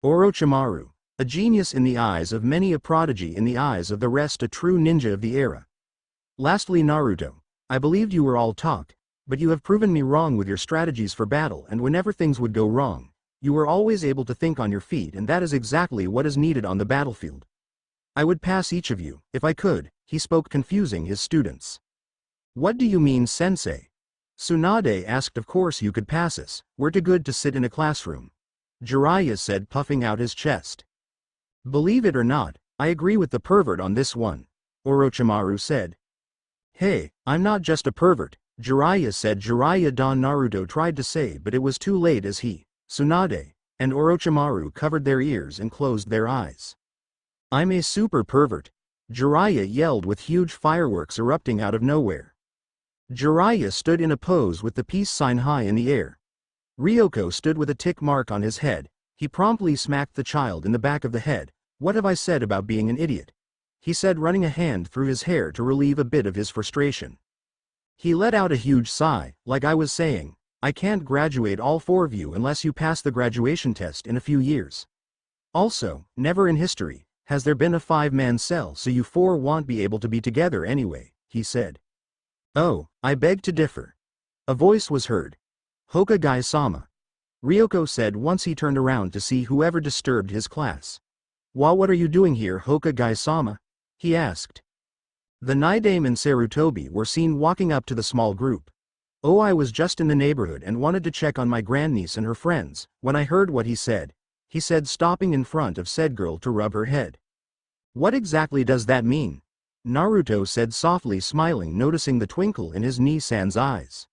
Orochimaru, a genius in the eyes of many, a prodigy in the eyes of the rest, a true ninja of the era. Lastly Naruto, I believed you were all talk, but you have proven me wrong with your strategies for battle, and whenever things would go wrong, you were always able to think on your feet, and that is exactly what is needed on the battlefield. I would pass each of you, if I could," he spoke, confusing his students. "What do you mean, sensei?" Tsunade asked. "Of course you could pass us, we're too good to sit in a classroom," Jiraiya said, puffing out his chest. "Believe it or not, I agree with the pervert on this one," Orochimaru said. "Hey, I'm not just a pervert," Jiraiya said. Jiraiya Don Naruto tried to say, but it was too late as he, Tsunade, and Orochimaru covered their ears and closed their eyes. "I'm a super pervert," Jiraiya yelled, with huge fireworks erupting out of nowhere. Jiraiya stood in a pose with the peace sign high in the air. Ryoko stood with a tick mark on his head. He promptly smacked the child in the back of the head. "What have I said about being an idiot?" he said, running a hand through his hair to relieve a bit of his frustration. He let out a huge sigh. "Like I was saying, I can't graduate all 4 of you unless you pass the graduation test in a few years. Also, never in history has there been a 5-man cell, so you 4 won't be able to be together anyway," he said. "Oh, I beg to differ," a voice was heard. "Hokage-sama," Ryoko said once he turned around to see whoever disturbed his class. What are you doing here, Hokage-sama?" he asked. The Nidaime and Sarutobi were seen walking up to the small group. "Oh, I was just in the neighborhood and wanted to check on my grandniece and her friends, when I heard what he said," stopping in front of said girl to rub her head. "What exactly does that mean?" Naruto said softly, smiling, noticing the twinkle in his Ni-san's eyes.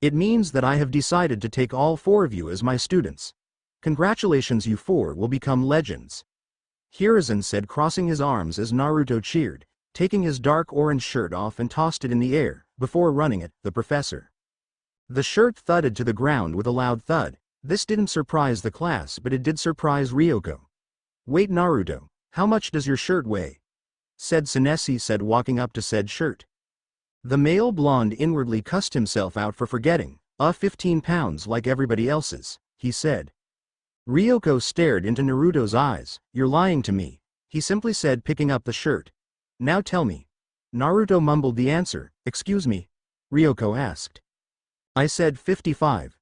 "It means that I have decided to take all 4 of you as my students. Congratulations, you 4 will become legends," Hiruzen said, crossing his arms as Naruto cheered, taking his dark orange shirt off and tossed it in the air, before running at the professor. The shirt thudded to the ground with a loud thud. This didn't surprise the class, but it did surprise Ryoko. "Wait, Naruto, how much does your shirt weigh?" said Tsunade, walking up to said shirt. The male blonde inwardly cussed himself out for forgetting. 15 pounds like everybody else's," he said. Ryoko stared into Naruto's eyes. "You're lying to me," he simply said, picking up the shirt. "Now tell me." Naruto mumbled the answer. "Excuse me?" Ryoko asked. "I said 55.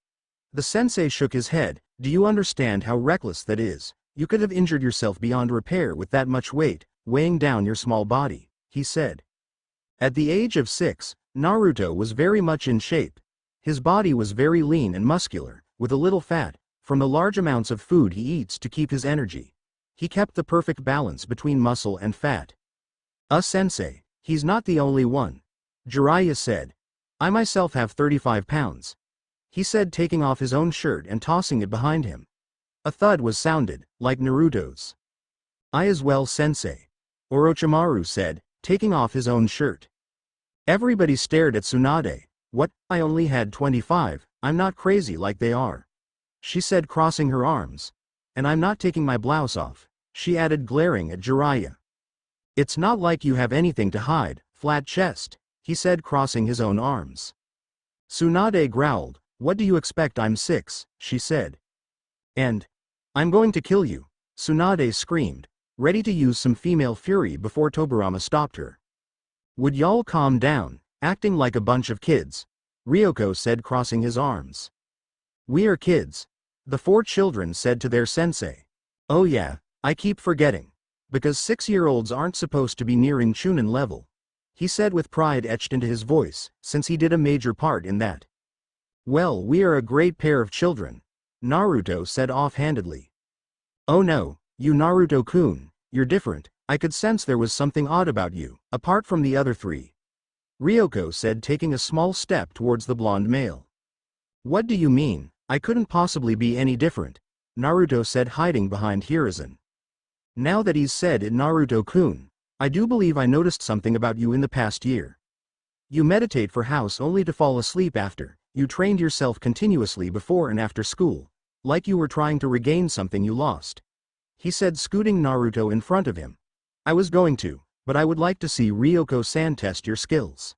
The sensei shook his head. "Do you understand how reckless that is? You could have injured yourself beyond repair with that much weight, weighing down your small body," he said. At the age of 6, Naruto was very much in shape. His body was very lean and muscular, with a little fat, from the large amounts of food he eats to keep his energy. He kept the perfect balance between muscle and fat. Sensei, he's not the only one. Jiraiya said. I myself have 35 pounds. He said, taking off his own shirt and tossing it behind him. A thud was sounded, like Naruto's. I as well, sensei. Orochimaru said, taking off his own shirt. Everybody stared at Tsunade. What, I only had 25, I'm not crazy like they are. She said, crossing her arms. And I'm not taking my blouse off, she added, glaring at Jiraiya. It's not like you have anything to hide, flat chest, he said, crossing his own arms. Tsunade growled, what do you expect, I'm 6, she said. And I'm going to kill you, Tsunade screamed, ready to use some female fury before Tobirama stopped her. Would y'all calm down, acting like a bunch of kids? Ryoko said, crossing his arms. We are kids, the 4 children said to their sensei. Oh yeah, I keep forgetting. Because 6-year-olds aren't supposed to be nearing Chunin level, he said with pride etched into his voice, since he did a major part in that. Well, we are a great pair of children, Naruto said offhandedly. Oh no, you Naruto-kun, you're different, I could sense there was something odd about you, apart from the other 3. Ryoko said, taking a small step towards the blonde male. What do you mean, I couldn't possibly be any different, Naruto said, hiding behind Hiruzen. Now that he's said it, Naruto-kun, I do believe I noticed something about you in the past year. You meditate for house only to fall asleep after, you trained yourself continuously before and after school, like you were trying to regain something you lost. He said, scooting Naruto in front of him. I was going to, but I would like to see Ryoko-san test your skills.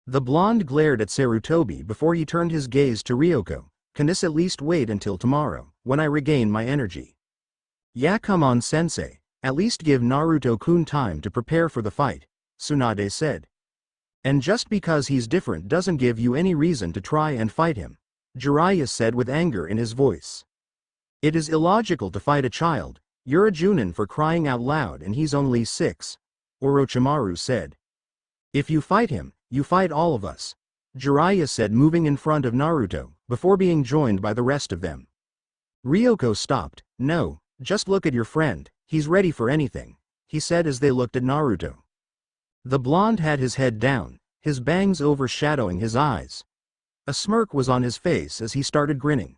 The blonde glared at Sarutobi before he turned his gaze to Ryoko. Can this at least wait until tomorrow, when I regain my energy? Yeah, come on sensei, at least give Naruto-kun time to prepare for the fight, Tsunade said. And just because he's different doesn't give you any reason to try and fight him, Jiraiya said with anger in his voice. It is illogical to fight a child, you're a Junin for crying out loud and he's only 6, Orochimaru said. If you fight him, you fight all of us, Jiraiya said, moving in front of Naruto, before being joined by the rest of them. Ryoko stopped. No, just look at your friend, he's ready for anything, he said as they looked at Naruto. The blonde had his head down, his bangs overshadowing his eyes. A smirk was on his face as he started grinning.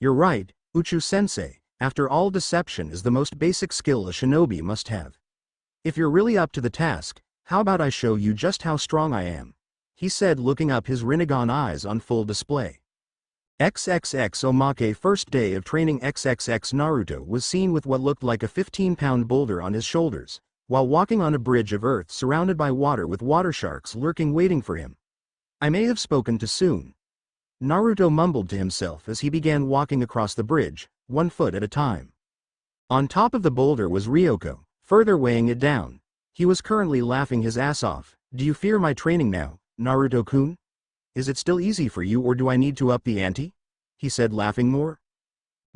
You're right, Uchu-sensei, after all, deception is the most basic skill a shinobi must have. If you're really up to the task, how about I show you just how strong I am, he said, looking up, his Rinnegan eyes on full display. XXX Omake. First day of training. XXX Naruto was seen with what looked like a 15-pound boulder on his shoulders, while walking on a bridge of earth surrounded by water with water sharks lurking waiting for him. I may have spoken too soon, Naruto mumbled to himself as he began walking across the bridge, 1 foot at a time. On top of the boulder was Ryoko, further weighing it down. He was currently laughing his ass off. Do you fear my training now, Naruto-kun? Is it still easy for you, or do I need to up the ante? He said, laughing more.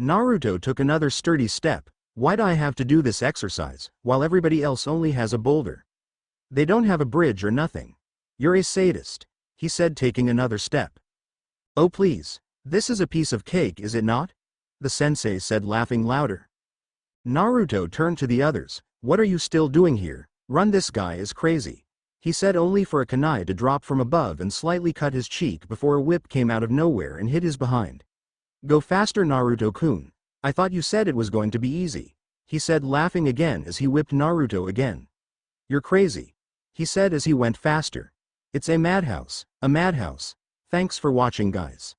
Naruto took another sturdy step. Why'd I have to do this exercise, while everybody else only has a boulder? They don't have a bridge or nothing. You're a sadist, he said, taking another step. Oh please, this is a piece of cake, is it not? The sensei said, laughing louder. Naruto turned to the others. What are you still doing here? Run, this guy is crazy, he said, only for a kunai to drop from above and slightly cut his cheek before a whip came out of nowhere and hit his behind. Go faster, Naruto-kun. I thought you said it was going to be easy, he said, laughing again as he whipped Naruto again. You're crazy, he said as he went faster. It's a madhouse, a madhouse. Thanks for watching, guys.